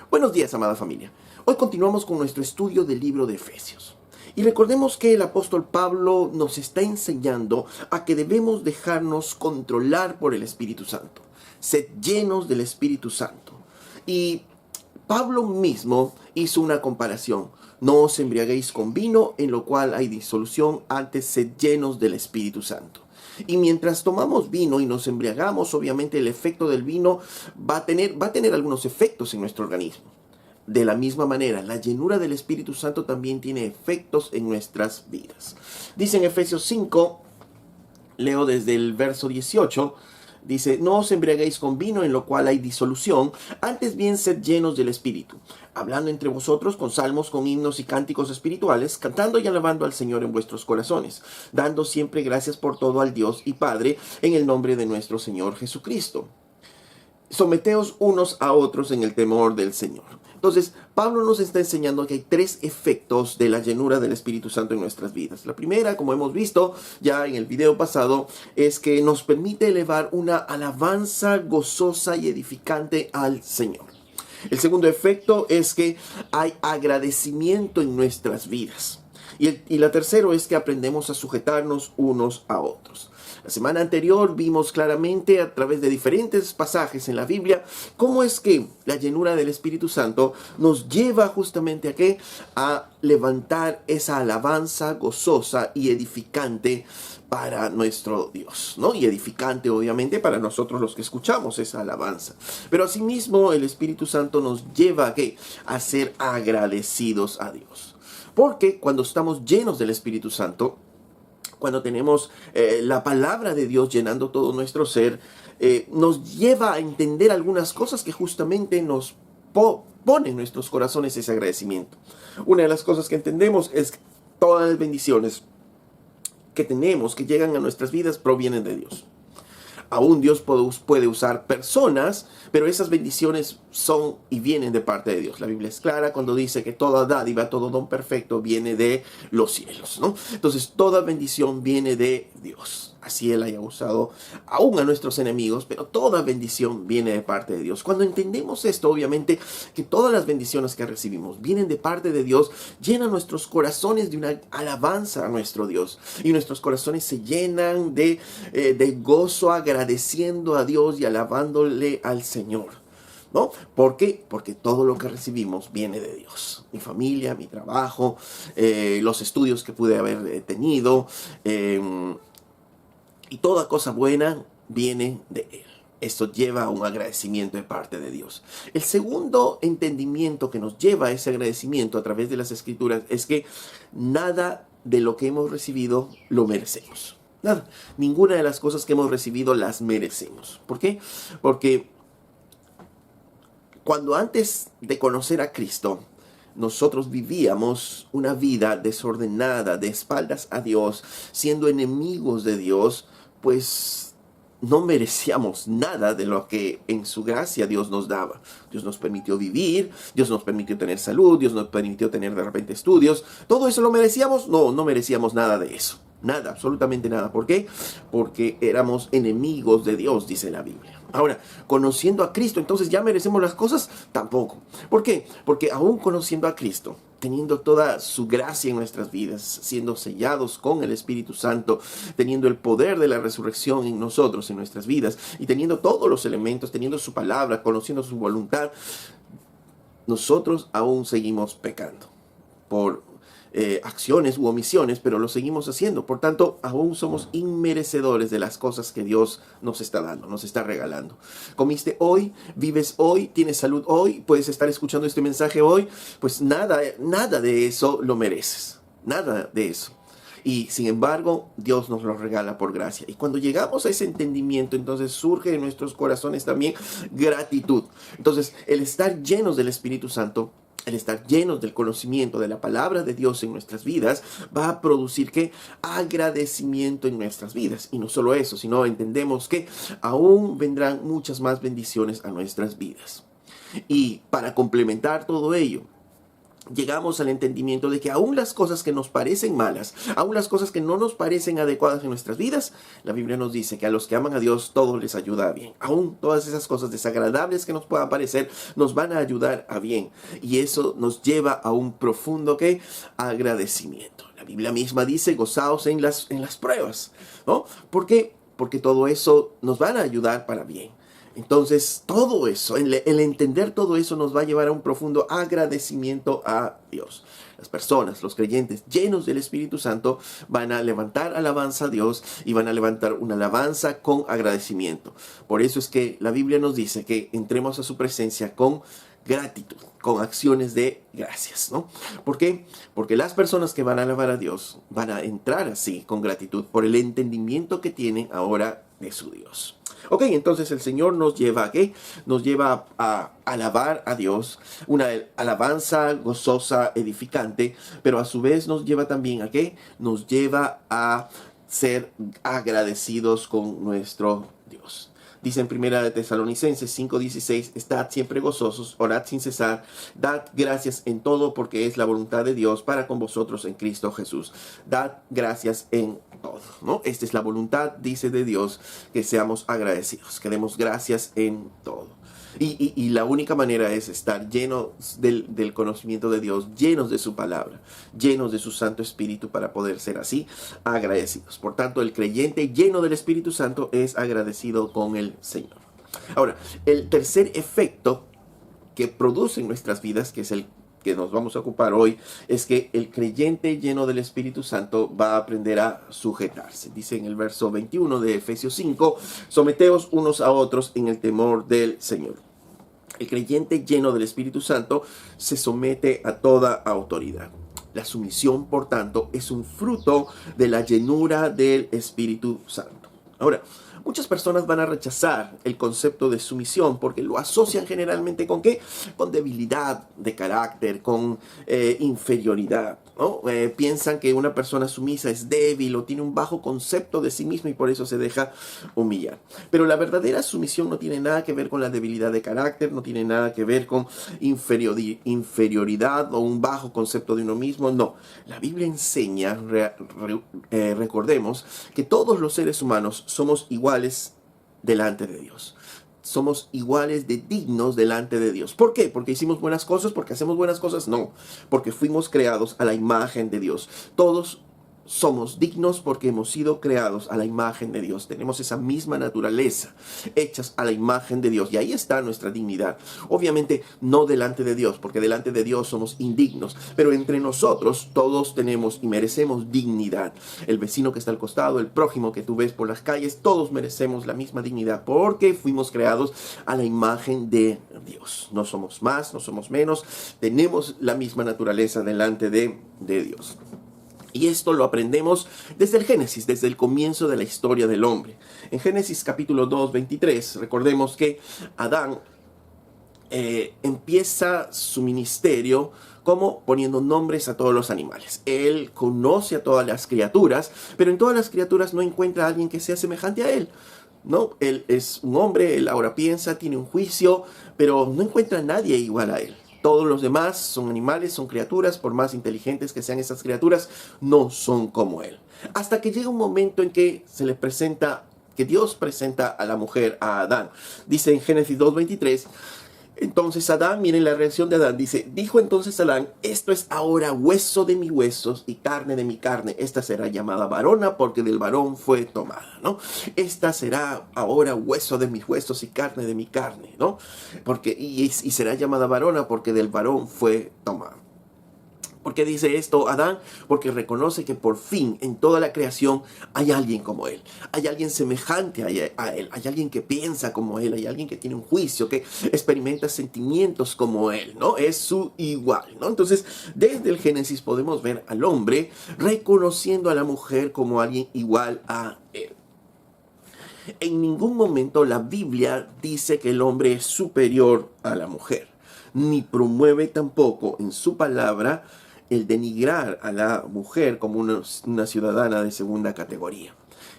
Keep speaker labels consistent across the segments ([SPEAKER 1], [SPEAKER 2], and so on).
[SPEAKER 1] Buenos días, amada familia. Hoy continuamos con nuestro estudio del libro de Efesios. Y recordemos que el apóstol Pablo nos está enseñando a que debemos dejarnos controlar por el Espíritu Santo. Sed llenos del Espíritu Santo. Y Pablo mismo hizo una comparación. No os embriaguéis con vino, en lo cual hay disolución, antes sed llenos del Espíritu Santo. Y mientras tomamos vino y nos embriagamos, obviamente el efecto del vino va a tener algunos efectos en nuestro organismo. De la misma manera, la llenura del Espíritu Santo también tiene efectos en nuestras vidas. Dice en Efesios 5, leo desde el verso 18, dice: no os embriaguéis con vino, en lo cual hay disolución, antes bien sed llenos del Espíritu, hablando entre vosotros con salmos, con himnos y cánticos espirituales, cantando y alabando al Señor en vuestros corazones, dando siempre gracias por todo al Dios y Padre, en el nombre de nuestro Señor Jesucristo. Someteos unos a otros en el temor del Señor. Entonces, Pablo nos está enseñando que hay tres efectos de la llenura del Espíritu Santo en nuestras vidas. La primera, como hemos visto ya en el video pasado, es que nos permite elevar una alabanza gozosa y edificante al Señor. El segundo efecto es que hay agradecimiento en nuestras vidas. Y la tercera es que aprendemos a sujetarnos unos a otros. La semana anterior vimos claramente a través de diferentes pasajes en la Biblia cómo es que la llenura del Espíritu Santo nos lleva justamente a levantar esa alabanza gozosa y edificante para nuestro Dios, ¿no? Y edificante obviamente para nosotros los que escuchamos esa alabanza. Pero asimismo el Espíritu Santo nos lleva a ser agradecidos a Dios. Porque cuando estamos llenos del Espíritu Santo, cuando tenemos la palabra de Dios llenando todo nuestro ser, nos lleva a entender algunas cosas que justamente nos pone en nuestros corazones ese agradecimiento. Una de las cosas que entendemos es que todas las bendiciones que tenemos, que llegan a nuestras vidas, provienen de Dios. Aún Dios puede usar personas, pero esas bendiciones son y vienen de parte de Dios. La Biblia es clara cuando dice que toda dádiva, todo don perfecto viene de los cielos, ¿no? Entonces, toda bendición viene de Dios. Así Él haya usado aún a nuestros enemigos, pero toda bendición viene de parte de Dios. Cuando entendemos esto, obviamente, que todas las bendiciones que recibimos vienen de parte de Dios, llenan nuestros corazones de una alabanza a nuestro Dios. Y nuestros corazones se llenan de gozo, agradeciendo a Dios y alabándole al Señor, ¿no? ¿Por qué? Porque todo lo que recibimos viene de Dios. Mi familia, mi trabajo, los estudios que pude haber tenido, y toda cosa buena viene de Él. Esto lleva a un agradecimiento de parte de Dios. El segundo entendimiento que nos lleva a ese agradecimiento a través de las Escrituras es que nada de lo que hemos recibido lo merecemos. Nada. Ninguna de las cosas que hemos recibido las merecemos. ¿Por qué? Porque cuando antes de conocer a Cristo, nosotros vivíamos una vida desordenada, de espaldas a Dios, siendo enemigos de Dios, pues no merecíamos nada de lo que en su gracia Dios nos daba. Dios nos permitió vivir, Dios nos permitió tener salud, Dios nos permitió tener de repente estudios. ¿Todo eso lo merecíamos? No, no merecíamos nada de eso. Nada, absolutamente nada. ¿Por qué? Porque éramos enemigos de Dios, dice la Biblia. Ahora, conociendo a Cristo, entonces ¿ya merecemos las cosas? Tampoco. ¿Por qué? Porque aún conociendo a Cristo, teniendo toda su gracia en nuestras vidas, siendo sellados con el Espíritu Santo, teniendo el poder de la resurrección en nosotros, en nuestras vidas, y teniendo todos los elementos, teniendo su palabra, conociendo su voluntad, nosotros aún seguimos pecando por acciones u omisiones, pero lo seguimos haciendo. Por tanto, aún somos inmerecedores de las cosas que Dios nos está dando, nos está regalando. Comiste hoy, vives hoy, tienes salud hoy, puedes estar escuchando este mensaje hoy, pues nada de eso lo mereces. Nada de eso. Y sin embargo, Dios nos lo regala por gracia. Y cuando llegamos a ese entendimiento, entonces surge en nuestros corazones también gratitud. Entonces, el estar llenos del Espíritu Santo, el estar llenos del conocimiento de la palabra de Dios en nuestras vidas, va a producir agradecimiento en nuestras vidas. Y no solo eso, sino entendemos que aún vendrán muchas más bendiciones a nuestras vidas. Y para complementar todo ello, llegamos al entendimiento de que aún las cosas que nos parecen malas, aún las cosas que no nos parecen adecuadas en nuestras vidas, la Biblia nos dice que a los que aman a Dios todo les ayuda a bien. Aún todas esas cosas desagradables que nos puedan parecer nos van a ayudar a bien. Y eso nos lleva a un profundo agradecimiento. La Biblia misma dice, gozaos en las pruebas, ¿no? ¿Por qué? Porque todo eso nos van a ayudar para bien. Entonces, todo eso, el entender todo eso nos va a llevar a un profundo agradecimiento a Dios. Las personas, los creyentes llenos del Espíritu Santo van a levantar alabanza a Dios y van a levantar una alabanza con agradecimiento. Por eso es que la Biblia nos dice que entremos a su presencia con gratitud, con acciones de gracias, ¿no? ¿Por qué? Porque las personas que van a alabar a Dios van a entrar así con gratitud por el entendimiento que tienen ahora de su Dios. Ok, entonces el Señor nos lleva a ¿qué? Nos lleva a alabar a Dios, una alabanza gozosa, edificante, pero a su vez nos lleva también a ¿qué? Nos lleva a ser agradecidos con nuestro Dios. Dice en 1 Tesalonicenses 5:16, estad siempre gozosos, orad sin cesar, dad gracias en todo porque es la voluntad de Dios para con vosotros en Cristo Jesús. Dad gracias en todo, ¿no? Esta es la voluntad, dice, de Dios, que seamos agradecidos, que demos gracias en todo. Y la única manera es estar llenos del conocimiento de Dios, llenos de su palabra, llenos de su Santo Espíritu para poder ser así agradecidos. Por tanto, el creyente lleno del Espíritu Santo es agradecido con el Señor. Ahora, el tercer efecto que produce en nuestras vidas, que es el que nos vamos a ocupar hoy, es que el creyente lleno del Espíritu Santo va a aprender a sujetarse. Dice en el verso 21 de Efesios 5, someteos unos a otros en el temor del Señor. El creyente lleno del Espíritu Santo se somete a toda autoridad. La sumisión, por tanto, es un fruto de la llenura del Espíritu Santo. Ahora, muchas personas van a rechazar el concepto de sumisión porque lo asocian generalmente ¿con qué? Con debilidad de carácter, con inferioridad, ¿no? Piensan que una persona sumisa es débil o tiene un bajo concepto de sí misma y por eso se deja humillar. Pero la verdadera sumisión no tiene nada que ver con la debilidad de carácter, no tiene nada que ver con inferioridad o un bajo concepto de uno mismo, no. La Biblia enseña, recordemos, que todos los seres humanos somos iguales delante de Dios. Somos iguales de dignos delante de Dios. ¿Por qué? ¿Porque hicimos buenas cosas? ¿Porque hacemos buenas cosas? No, porque fuimos creados a la imagen de Dios. Todos somos dignos porque hemos sido creados a la imagen de Dios. Tenemos esa misma naturaleza, hechas a la imagen de Dios. Y ahí está nuestra dignidad. Obviamente no delante de Dios, porque delante de Dios somos indignos. Pero entre nosotros todos tenemos y merecemos dignidad. El vecino que está al costado, el prójimo que tú ves por las calles, todos merecemos la misma dignidad porque fuimos creados a la imagen de Dios. No somos más, no somos menos. Tenemos la misma naturaleza delante de Dios. Y esto lo aprendemos desde el Génesis, desde el comienzo de la historia del hombre. En Génesis capítulo 2, 23, recordemos que Adán empieza su ministerio como poniendo nombres a todos los animales. Él conoce a todas las criaturas, pero en todas las criaturas no encuentra a alguien que sea semejante a él. No, él es un hombre, él ahora piensa, tiene un juicio, pero no encuentra a nadie igual a él. Todos los demás son animales, son criaturas, por más inteligentes que sean esas criaturas, no son como él. Hasta que llega un momento en que se le presenta, que Dios presenta a la mujer, a Adán. Dice en Génesis 2:23, entonces Adán, miren la reacción de Adán, dice, dijo entonces Adán, esto es ahora hueso de mis huesos y carne de mi carne. Esta será llamada varona porque del varón fue tomada, ¿no? Esta será ahora hueso de mis huesos y carne de mi carne, ¿no? Y será llamada varona porque del varón fue tomada. ¿Por qué dice esto Adán? Porque reconoce que por fin en toda la creación hay alguien como él. Hay alguien semejante a él. Hay alguien que piensa como él. Hay alguien que tiene un juicio, que experimenta sentimientos como él, ¿no? Es su igual, ¿no? Entonces, desde el Génesis podemos ver al hombre reconociendo a la mujer como alguien igual a él. En ningún momento la Biblia dice que el hombre es superior a la mujer, ni promueve tampoco en su palabra el denigrar a la mujer como una ciudadana de segunda categoría.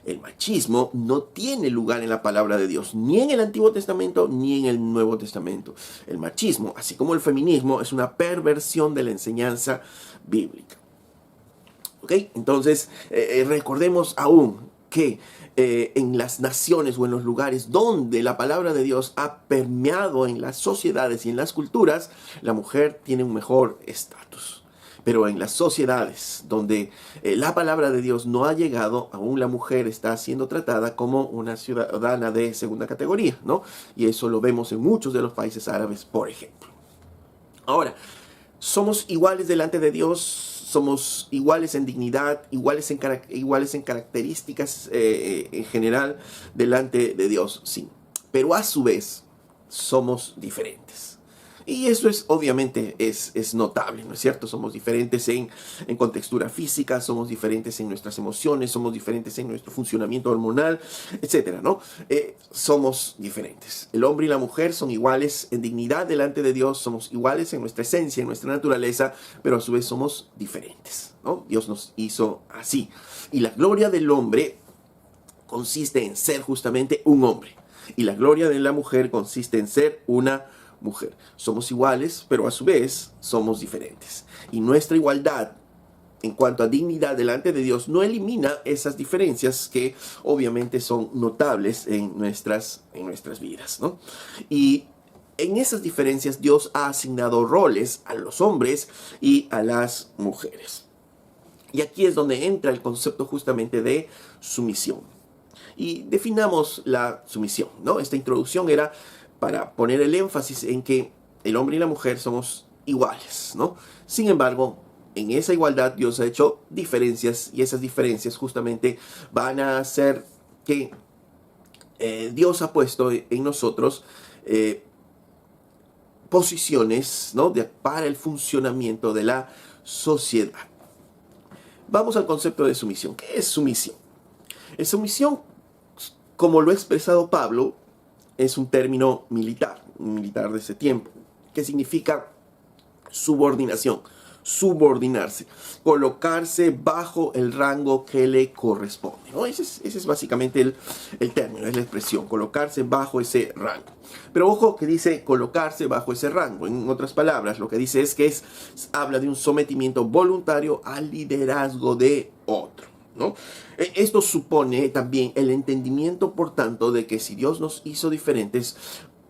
[SPEAKER 1] El machismo no tiene lugar en la palabra de Dios, ni en el Antiguo Testamento, ni en el Nuevo Testamento. El machismo, así como el feminismo, es una perversión de la enseñanza bíblica. ¿Ok? Entonces, recordemos aún que en las naciones o en los lugares donde la palabra de Dios ha permeado en las sociedades y en las culturas, la mujer tiene un mejor estatus. Pero en las sociedades donde la palabra de Dios no ha llegado, aún la mujer está siendo tratada como una ciudadana de segunda categoría, ¿no? Y eso lo vemos en muchos de los países árabes, por ejemplo. Ahora, somos iguales delante de Dios, somos iguales en dignidad, iguales en características en general delante de Dios, sí. Pero a su vez, somos diferentes. Y eso obviamente es notable, ¿no es cierto? Somos diferentes en contextura física, somos diferentes en nuestras emociones, somos diferentes en nuestro funcionamiento hormonal, etcétera, ¿no? Somos diferentes. El hombre y la mujer son iguales en dignidad delante de Dios, somos iguales en nuestra esencia, en nuestra naturaleza, pero a su vez somos diferentes, ¿no? Dios nos hizo así. Y la gloria del hombre consiste en ser justamente un hombre. Y la gloria de la mujer consiste en ser una mujer. Somos iguales, pero a su vez somos diferentes. Y nuestra igualdad en cuanto a dignidad delante de Dios no elimina esas diferencias que obviamente son notables en nuestras vidas, ¿no? Y en esas diferencias Dios ha asignado roles a los hombres y a las mujeres. Y aquí es donde entra el concepto justamente de sumisión. Y definamos la sumisión, ¿no? Esta introducción era para poner el énfasis en que el hombre y la mujer somos iguales, ¿no? Sin embargo, en esa igualdad Dios ha hecho diferencias y esas diferencias justamente van a hacer que Dios ha puesto en nosotros posiciones, ¿no? Para el funcionamiento de la sociedad. Vamos al concepto de sumisión. ¿Qué es sumisión? Sumisión, como lo ha expresado Pablo, es un término militar de ese tiempo, que significa subordinación, subordinarse, colocarse bajo el rango que le corresponde, ¿no? Ese es básicamente el término, es la expresión, colocarse bajo ese rango. Pero ojo que dice colocarse bajo ese rango. En otras palabras, lo que dice es que habla de un sometimiento voluntario al liderazgo de otro, ¿no? Esto supone también el entendimiento, por tanto, de que si Dios nos hizo diferentes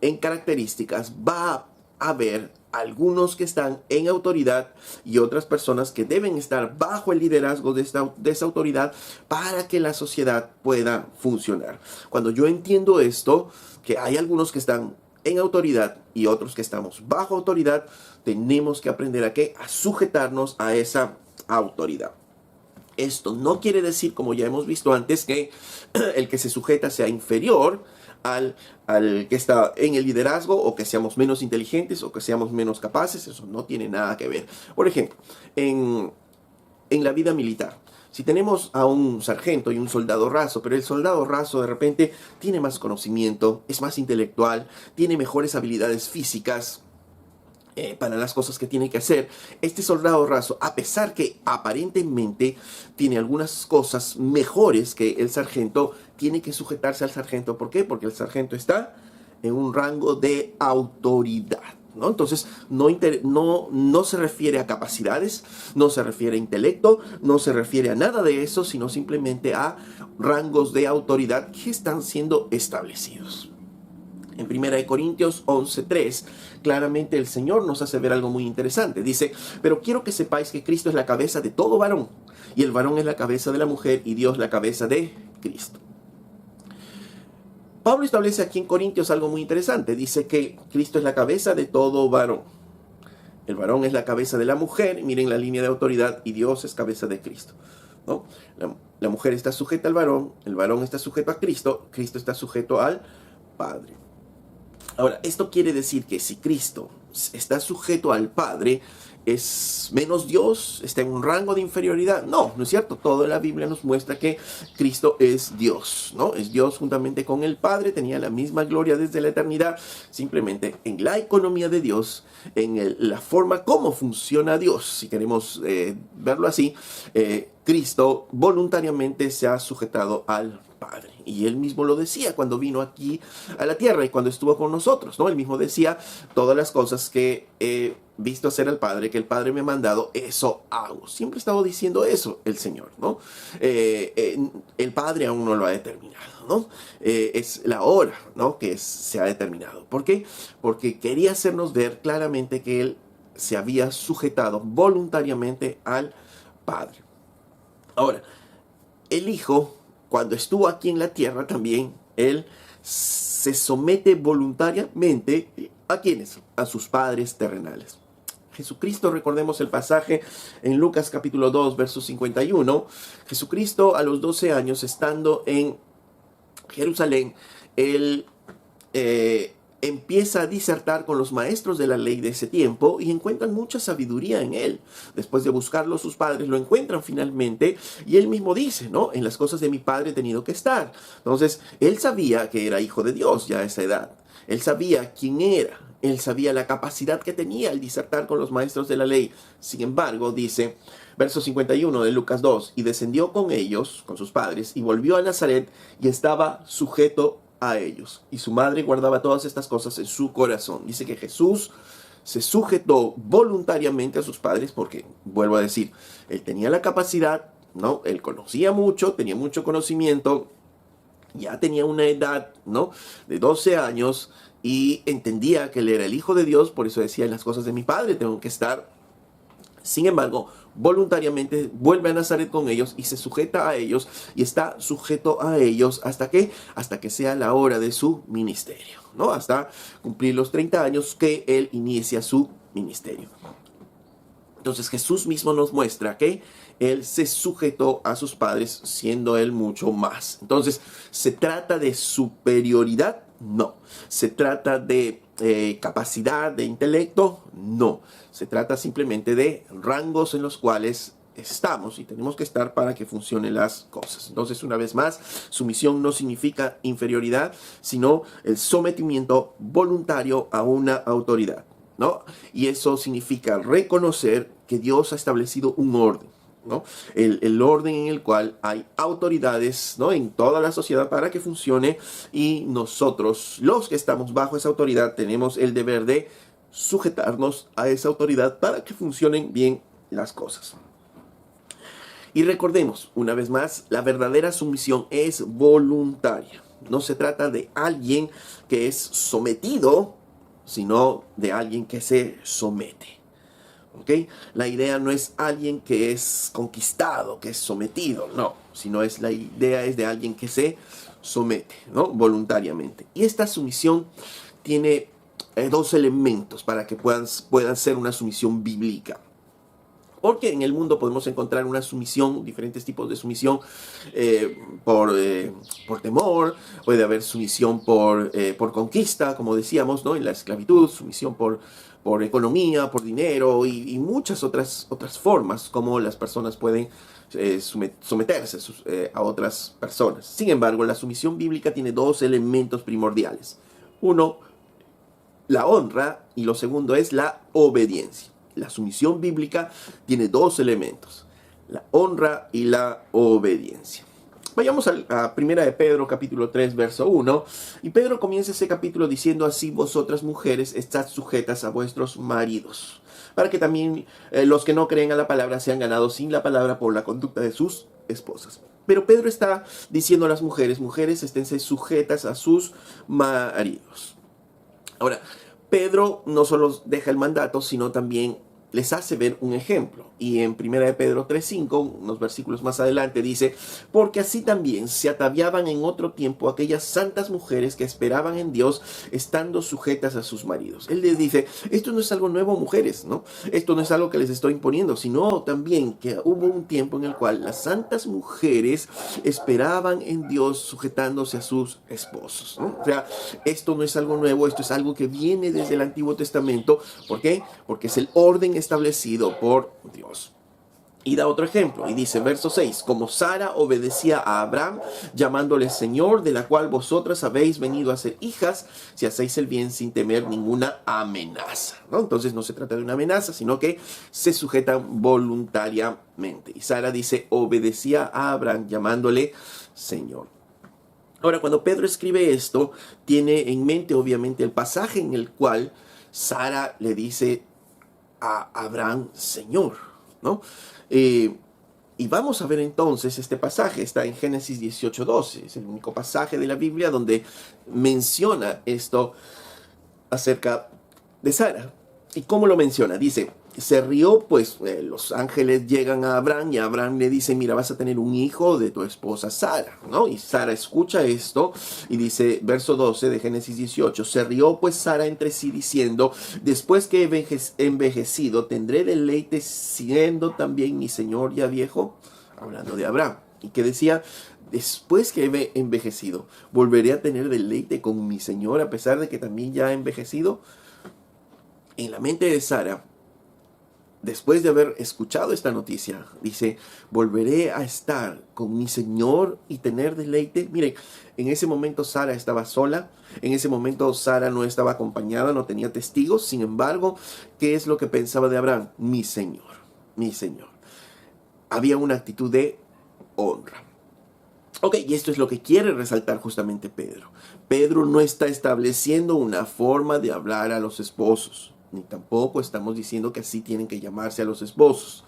[SPEAKER 1] en características, va a haber algunos que están en autoridad y otras personas que deben estar bajo el liderazgo de esa autoridad para que la sociedad pueda funcionar. Cuando yo entiendo esto, que hay algunos que están en autoridad y otros que estamos bajo autoridad, tenemos que aprender a sujetarnos a esa autoridad. Esto no quiere decir, como ya hemos visto antes, que el que se sujeta sea inferior al que está en el liderazgo, o que seamos menos inteligentes o que seamos menos capaces. Eso no tiene nada que ver. Por ejemplo, en la vida militar, si tenemos a un sargento y un soldado raso, pero el soldado raso de repente tiene más conocimiento, es más intelectual, tiene mejores habilidades físicas para las cosas que tiene que hacer, este soldado raso, a pesar que aparentemente tiene algunas cosas mejores que el sargento, tiene que sujetarse al sargento. ¿Por qué? Porque el sargento está en un rango de autoridad, ¿no? Entonces no se refiere a capacidades, no se refiere a intelecto, no se refiere a nada de eso, sino simplemente a rangos de autoridad que están siendo establecidos. En 1 Corintios 11:3, claramente el Señor nos hace ver algo muy interesante. Dice: pero quiero que sepáis que Cristo es la cabeza de todo varón, y el varón es la cabeza de la mujer, y Dios la cabeza de Cristo. Pablo establece aquí en Corintios algo muy interesante. Dice que Cristo es la cabeza de todo varón. El varón es la cabeza de la mujer, miren la línea de autoridad, y Dios es cabeza de Cristo, ¿no? La mujer está sujeta al varón, el varón está sujeto a Cristo, Cristo está sujeto al Padre. Ahora, esto quiere decir que si Cristo está sujeto al Padre, ¿es menos Dios? ¿Está en un rango de inferioridad? No, no es cierto. Toda la Biblia nos muestra que Cristo es Dios, ¿no? Es Dios juntamente con el Padre, tenía la misma gloria desde la eternidad. Simplemente en la economía de Dios, en la forma como funciona Dios, si queremos verlo así, Cristo voluntariamente se ha sujetado al Padre. Y él mismo lo decía cuando vino aquí a la tierra y cuando estuvo con nosotros, ¿no? Él mismo decía, todas las cosas que he visto hacer al Padre, que el Padre me ha mandado, eso hago. Siempre ha estado diciendo eso el Señor, ¿no? El Padre aún no lo ha determinado, ¿no? Es la hora, ¿no? Que se ha determinado. ¿Por qué? Porque quería hacernos ver claramente que Él se había sujetado voluntariamente al Padre. Ahora, el Hijo, cuando estuvo aquí en la tierra también, Él se somete voluntariamente ¿a quiénes? A sus padres terrenales. Jesucristo, recordemos el pasaje en Lucas capítulo 2, verso 51. Jesucristo a los 12 años, estando en Jerusalén, Él empieza a disertar con los maestros de la ley de ese tiempo y encuentran mucha sabiduría en él. Después de buscarlo, sus padres lo encuentran finalmente y él mismo dice, ¿no? En las cosas de mi padre he tenido que estar. Entonces, él sabía que era hijo de Dios ya a esa edad. Él sabía quién era. Él sabía la capacidad que tenía al disertar con los maestros de la ley. Sin embargo, dice, verso 51 de Lucas 2, y descendió con ellos, con sus padres, y volvió a Nazaret y estaba sujeto a ellos. Y su madre guardaba todas estas cosas en su corazón. Dice que Jesús se sujetó voluntariamente a sus padres porque, vuelvo a decir, él tenía la capacidad, ¿no? Él conocía mucho, tenía mucho conocimiento, ya tenía una edad, ¿no? De 12 años y entendía que él era el Hijo de Dios, por eso decía, en las cosas de mi Padre tengo que estar. Sin embargo, voluntariamente vuelve a Nazaret con ellos y se sujeta a ellos y está sujeto a ellos hasta que sea la hora de su ministerio, ¿no? Hasta cumplir los 30 años que él inicia su ministerio. Entonces Jesús mismo nos muestra que él se sujetó a sus padres siendo él mucho más. Entonces, ¿se trata de superioridad? No. ¿Se trata de capacidad de intelecto? No. Se trata simplemente de rangos en los cuales estamos y tenemos que estar para que funcionen las cosas. Entonces, una vez más, sumisión no significa inferioridad, sino el sometimiento voluntario a una autoridad, ¿no? Y eso significa reconocer que Dios ha establecido un orden, ¿no? El orden en el cual hay autoridades, ¿no? En toda la sociedad para que funcione, y nosotros, los que estamos bajo esa autoridad, tenemos el deber de sujetarnos a esa autoridad para que funcionen bien las cosas. Y recordemos, una vez más, la verdadera sumisión es voluntaria. No se trata de alguien que es sometido, sino de alguien que se somete. ¿Okay? La idea no es alguien que es conquistado, que es sometido, no, sino la idea es de alguien que se somete, ¿no? Voluntariamente. Y esta sumisión tiene dos elementos para que puedan ser una sumisión bíblica. Porque en el mundo podemos encontrar una sumisión, diferentes tipos de sumisión por temor, puede haber sumisión por conquista, como decíamos, ¿no? En la esclavitud, sumisión por economía, por dinero y muchas otras formas como las personas pueden someterse a otras personas. Sin embargo, la sumisión bíblica tiene dos elementos primordiales. Uno, la honra, y lo segundo es la obediencia. La sumisión bíblica tiene dos elementos, la honra y la obediencia. Vayamos a 1 de Pedro, capítulo 3, verso 1. Y Pedro comienza ese capítulo diciendo: así vosotras mujeres estad sujetas a vuestros maridos, para que también los que no creen a la palabra sean ganados sin la palabra por la conducta de sus esposas. Pero Pedro está diciendo a las mujeres, esténse sujetas a sus maridos. Ahora, Pedro no solo deja el mandato, sino también les hace ver un ejemplo. Y en 1 de Pedro 3:5, unos versículos más adelante, dice: porque así también se ataviaban en otro tiempo aquellas santas mujeres que esperaban en Dios, estando sujetas a sus maridos. Él les dice, esto no es algo nuevo, mujeres, ¿no? Esto no es algo que les estoy imponiendo, sino también que hubo un tiempo en el cual las santas mujeres esperaban en Dios sujetándose a sus esposos, ¿no? O sea, esto no es algo nuevo, esto es algo que viene desde el Antiguo Testamento. ¿Por qué? Porque es el orden establecido por Dios. Y da otro ejemplo, y dice, verso 6, como Sara obedecía a Abraham, llamándole Señor, de la cual vosotras habéis venido a ser hijas, si hacéis el bien sin temer ninguna amenaza, ¿no? Entonces no se trata de una amenaza, sino que se sujetan voluntariamente. Y Sara dice, obedecía a Abraham, llamándole Señor. Ahora, cuando Pedro escribe esto, tiene en mente obviamente el pasaje en el cual Sara le dice a Abraham, Señor, ¿no? Y vamos a ver entonces este pasaje, está en Génesis 18:12, es el único pasaje de la Biblia donde menciona esto acerca de Sara. ¿Y cómo lo menciona? Dice, se rió, pues los ángeles llegan a Abraham y Abraham le dice, mira, vas a tener un hijo de tu esposa Sara, ¿no? Y Sara escucha esto y dice, verso 12 de Génesis 18, se rió pues Sara entre sí diciendo, después que he envejecido, ¿tendré deleite siendo también mi señor ya viejo? Hablando de Abraham. Y que decía, después que he envejecido, ¿volveré a tener deleite con mi señor a pesar de que también ya ha envejecido? En la mente de Sara, después de haber escuchado esta noticia, dice, ¿volveré a estar con mi Señor y tener deleite? Miren, en ese momento Sara estaba sola, en ese momento Sara no estaba acompañada, no tenía testigos. Sin embargo, ¿qué es lo que pensaba de Abraham? Mi Señor, mi Señor. Había una actitud de honra. Ok, y esto es lo que quiere resaltar justamente Pedro. Pedro no está estableciendo una forma de hablar a los esposos, ni tampoco estamos diciendo que así tienen que llamarse a los esposos.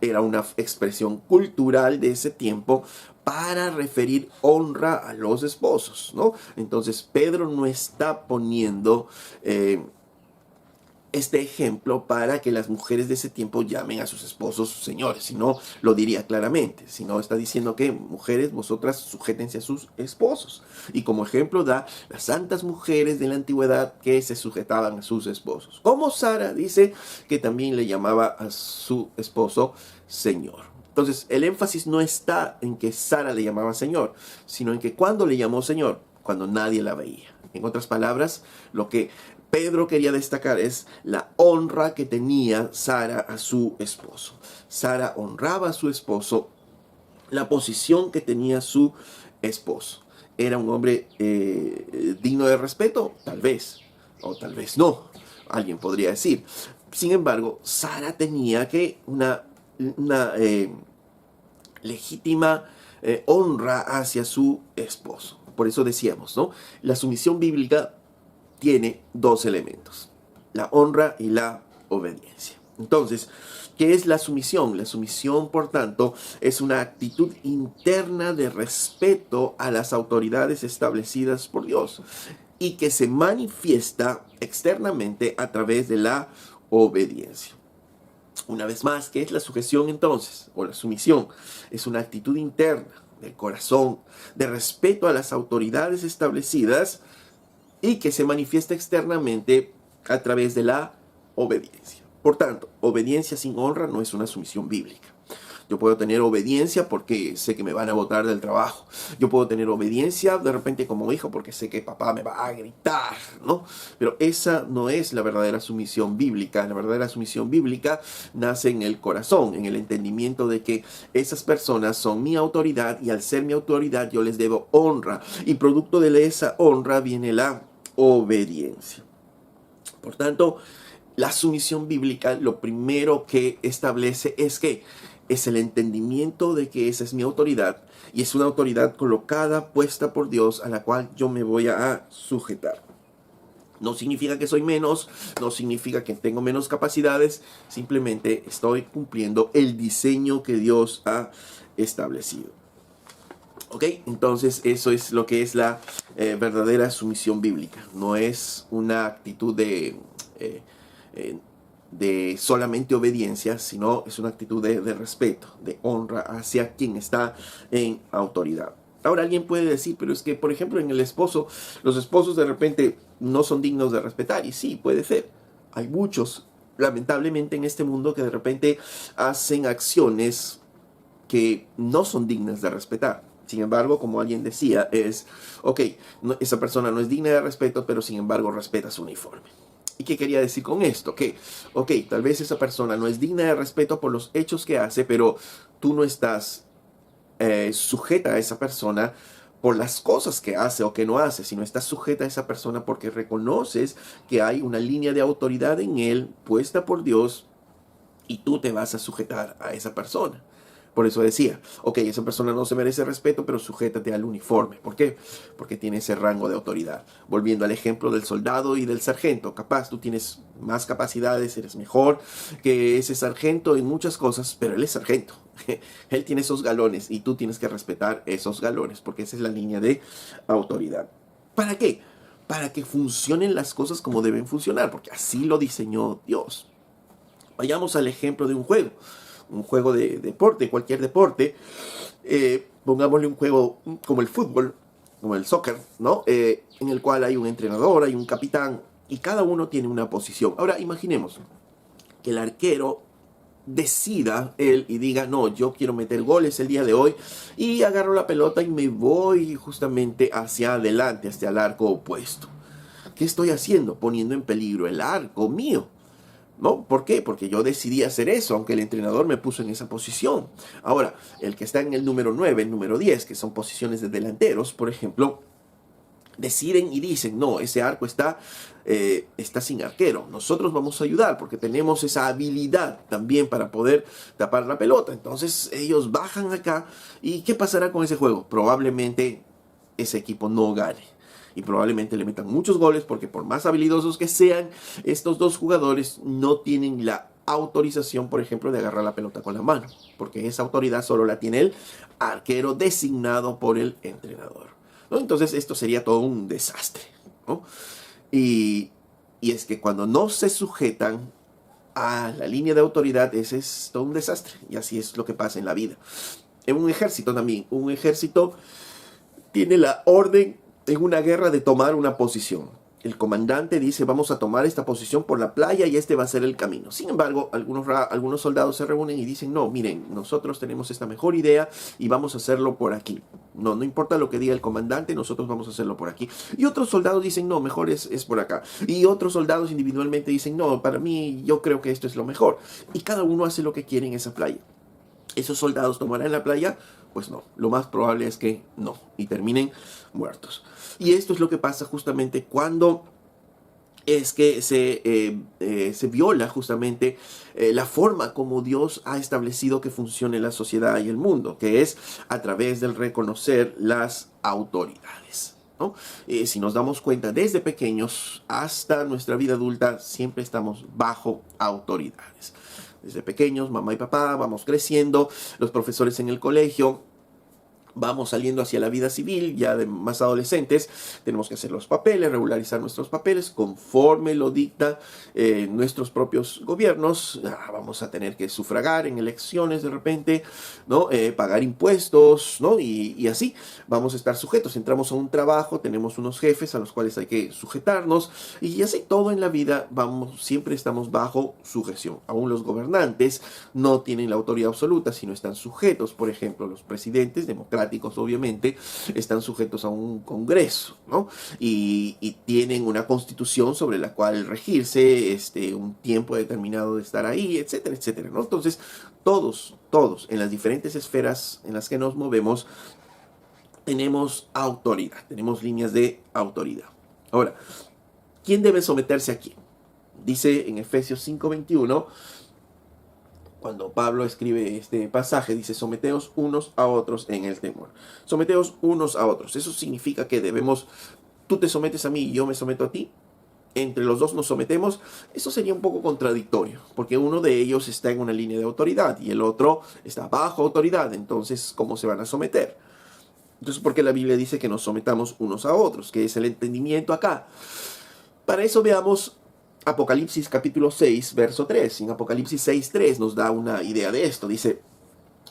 [SPEAKER 1] Era una expresión cultural de ese tiempo para referir honra a los esposos, ¿no? Entonces Pedro no está poniendo este ejemplo para que las mujeres de ese tiempo llamen a sus esposos señores, si no lo diría claramente, si no está diciendo que mujeres, vosotras sujétense a sus esposos, y como ejemplo da las santas mujeres de la antigüedad que se sujetaban a sus esposos, como Sara dice que también le llamaba a su esposo señor. Entonces el énfasis no está en que Sara le llamaba señor, sino en que cuando le llamó señor, cuando nadie la veía. En otras palabras, lo que Pedro quería destacar es la honra que tenía Sara a su esposo. Sara honraba a su esposo, la posición que tenía su esposo. ¿Era un hombre digno de respeto? Tal vez, o tal vez no, alguien podría decir. Sin embargo, Sara tenía que una legítima honra hacia su esposo. Por eso decíamos, ¿no? La sumisión bíblica tiene dos elementos, la honra y la obediencia. Entonces, ¿qué es la sumisión? La sumisión, por tanto, es una actitud interna de respeto a las autoridades establecidas por Dios y que se manifiesta externamente a través de la obediencia. Una vez más, ¿qué es la sujeción entonces? O la sumisión. Es una actitud interna del corazón de respeto a las autoridades establecidas y que se manifiesta externamente a través de la obediencia. Por tanto, obediencia sin honra no es una sumisión bíblica. Yo puedo tener obediencia porque sé que me van a botar del trabajo. Yo puedo tener obediencia de repente como hijo porque sé que papá me va a gritar, ¿no? Pero esa no es la verdadera sumisión bíblica. La verdadera sumisión bíblica nace en el corazón, en el entendimiento de que esas personas son mi autoridad y al ser mi autoridad yo les debo honra. Y producto de esa honra viene la obediencia. Por tanto, la sumisión bíblica lo primero que establece es que es el entendimiento de que esa es mi autoridad y es una autoridad colocada, puesta por Dios a la cual yo me voy a sujetar. No significa que soy menos, no significa que tengo menos capacidades, simplemente estoy cumpliendo el diseño que Dios ha establecido. ¿Ok? Entonces eso es lo que es la verdadera sumisión bíblica. No es una actitud de solamente obediencia, sino es una actitud de respeto, de honra hacia quien está en autoridad. Ahora alguien puede decir, pero es que, por ejemplo, en el esposo, los esposos de repente no son dignos de respetar. Y sí, puede ser. Hay muchos, lamentablemente, en este mundo que de repente hacen acciones que no son dignas de respetar. Sin embargo, como alguien decía, esa persona no es digna de respeto, pero sin embargo respeta su uniforme. ¿Y qué quería decir con esto? Que, tal vez esa persona no es digna de respeto por los hechos que hace, pero tú no estás sujeta a esa persona por las cosas que hace o que no hace, sino estás sujeta a esa persona porque reconoces que hay una línea de autoridad en él puesta por Dios y tú te vas a sujetar a esa persona. Por eso decía, ok, esa persona no se merece respeto, pero sujétate al uniforme. ¿Por qué? Porque tiene ese rango de autoridad. Volviendo al ejemplo del soldado y del sargento. Capaz tú tienes más capacidades, eres mejor que ese sargento en muchas cosas, pero él es sargento. Él tiene esos galones y tú tienes que respetar esos galones, porque esa es la línea de autoridad. ¿Para qué? Para que funcionen las cosas como deben funcionar, porque así lo diseñó Dios. Vayamos al ejemplo de un juego de deporte, cualquier deporte. Pongámosle un juego como el fútbol, como el soccer, ¿no? En el cual hay un entrenador, hay un capitán, y cada uno tiene una posición. Ahora, imaginemos que el arquero decida él y diga, no, yo quiero meter goles el día de hoy, y agarro la pelota y me voy justamente hacia adelante, hacia el arco opuesto. ¿Qué estoy haciendo? Poniendo en peligro el arco mío. ¿No? ¿Por qué? Porque yo decidí hacer eso, aunque el entrenador me puso en esa posición. Ahora, el que está en el número 9, el número 10, que son posiciones de delanteros, por ejemplo, deciden y dicen, no, ese arco está sin arquero. Nosotros vamos a ayudar porque tenemos esa habilidad también para poder tapar la pelota. Entonces ellos bajan acá y ¿qué pasará con ese juego? Probablemente ese equipo no gane. Y probablemente le metan muchos goles porque por más habilidosos que sean, estos dos jugadores no tienen la autorización, por ejemplo, de agarrar la pelota con la mano. Porque esa autoridad solo la tiene el arquero designado por el entrenador, ¿no? Entonces esto sería todo un desastre, ¿no? Y es que cuando no se sujetan a la línea de autoridad, ese es todo un desastre. Y así es lo que pasa en la vida. En un ejército también. Un ejército tiene la orden en una guerra de tomar una posición. El comandante dice, vamos a tomar esta posición por la playa y este va a ser el camino. Sin embargo, algunos soldados se reúnen y dicen, no, miren, nosotros tenemos esta mejor idea y vamos a hacerlo por aquí. No importa lo que diga el comandante, nosotros vamos a hacerlo por aquí. Y otros soldados dicen, no, mejor es por acá. Y otros soldados individualmente dicen, no, para mí yo creo que esto es lo mejor. Y cada uno hace lo que quiere en esa playa. ¿Esos soldados tomarán la playa? Pues no, lo más probable es que no, y terminen muertos. Y esto es lo que pasa justamente cuando es que se viola justamente la forma como Dios ha establecido que funcione la sociedad y el mundo, que es a través del reconocer las autoridades, ¿no? Si nos damos cuenta, desde pequeños hasta nuestra vida adulta, siempre estamos bajo autoridades. Desde pequeños, mamá y papá, vamos creciendo, los profesores en el colegio, vamos saliendo hacia la vida civil, ya de más adolescentes, tenemos que hacer los papeles, regularizar nuestros papeles conforme lo dicta nuestros propios gobiernos. Vamos a tener que sufragar en elecciones de repente, ¿no? Pagar impuestos, ¿no? Y así vamos a estar sujetos. Entramos a un trabajo, tenemos unos jefes a los cuales hay que sujetarnos, y así todo en la vida siempre estamos bajo sujeción. Aún los gobernantes no tienen la autoridad absoluta, sino están sujetos. Por ejemplo, los presidentes democráticos, obviamente, están sujetos a un congreso, ¿no? Y tienen una constitución sobre la cual regirse, un tiempo determinado de estar ahí, etcétera, etcétera, ¿no? Entonces, todos, en las diferentes esferas en las que nos movemos, tenemos autoridad, tenemos líneas de autoridad. Ahora, ¿quién debe someterse a quién? Dice en Efesios 5:21, cuando Pablo escribe este pasaje, dice, someteos unos a otros en el temor. Someteos unos a otros. Eso significa que tú te sometes a mí y yo me someto a ti. Entre los dos nos sometemos. Eso sería un poco contradictorio, porque uno de ellos está en una línea de autoridad y el otro está bajo autoridad. Entonces, ¿cómo se van a someter? Entonces, ¿por qué la Biblia dice que nos sometamos unos a otros? ¿Qué es el entendimiento acá? Para eso veamos Apocalipsis capítulo 6, verso 3. En Apocalipsis 6:3 nos da una idea de esto. Dice,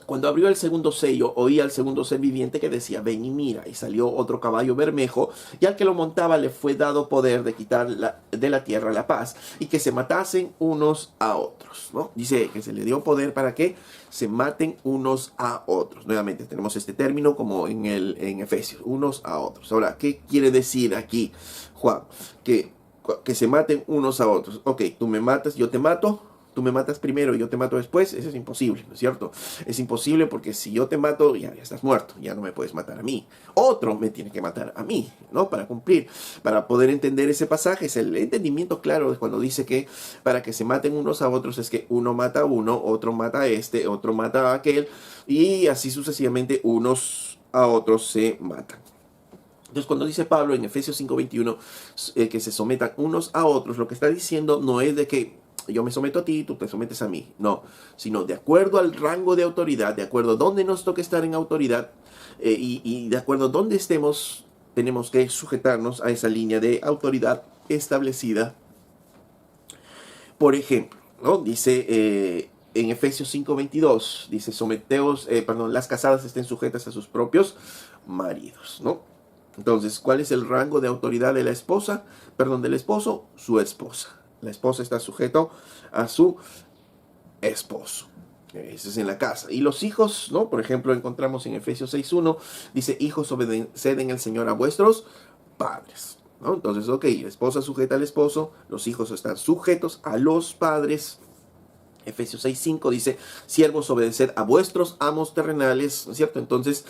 [SPEAKER 1] cuando abrió el segundo sello, oí al segundo ser viviente que decía, ven y mira. Y salió otro caballo bermejo, y al que lo montaba le fue dado poder de quitar de la tierra la paz, y que se matasen unos a otros, ¿no? Dice que se le dio poder para que se maten unos a otros. Nuevamente tenemos este término como en Efesios, unos a otros. Ahora, ¿qué quiere decir aquí, Juan? Que se maten unos a otros. Ok, tú me matas, yo te mato. tú me matas primero y yo te mato después, eso es imposible, ¿no es cierto? Es imposible porque si yo te mato, ya estás muerto, ya no me puedes matar a mí. Otro me tiene que matar a mí, ¿no? Para cumplir, para poder entender ese pasaje. Es el entendimiento claro de cuando dice que para que se maten unos a otros es que uno mata a uno, otro mata a este, otro mata a aquel, y así sucesivamente unos a otros se matan. Entonces, cuando dice Pablo en Efesios 5:21 que se sometan unos a otros, lo que está diciendo no es de que yo me someto a ti, tú te sometes a mí, no, sino de acuerdo al rango de autoridad, de acuerdo a dónde nos toque estar en autoridad y de acuerdo a dónde estemos, tenemos que sujetarnos a esa línea de autoridad establecida. Por ejemplo, ¿no? Dice en Efesios 5:22, dice, las casadas estén sujetas a sus propios maridos, ¿no? Entonces, ¿cuál es el rango de autoridad de la esposa? Del esposo, su esposa. La esposa está sujeto a su esposo. Eso es en la casa. Y los hijos, ¿no? Por ejemplo, encontramos en Efesios 6:1, dice, hijos, obedeced en el Señor a vuestros padres, ¿no? Entonces, ok, la esposa sujeta al esposo, los hijos están sujetos a los padres. Efesios 6:5 dice, siervos, obedeced a vuestros amos terrenales, ¿no es cierto? Entonces,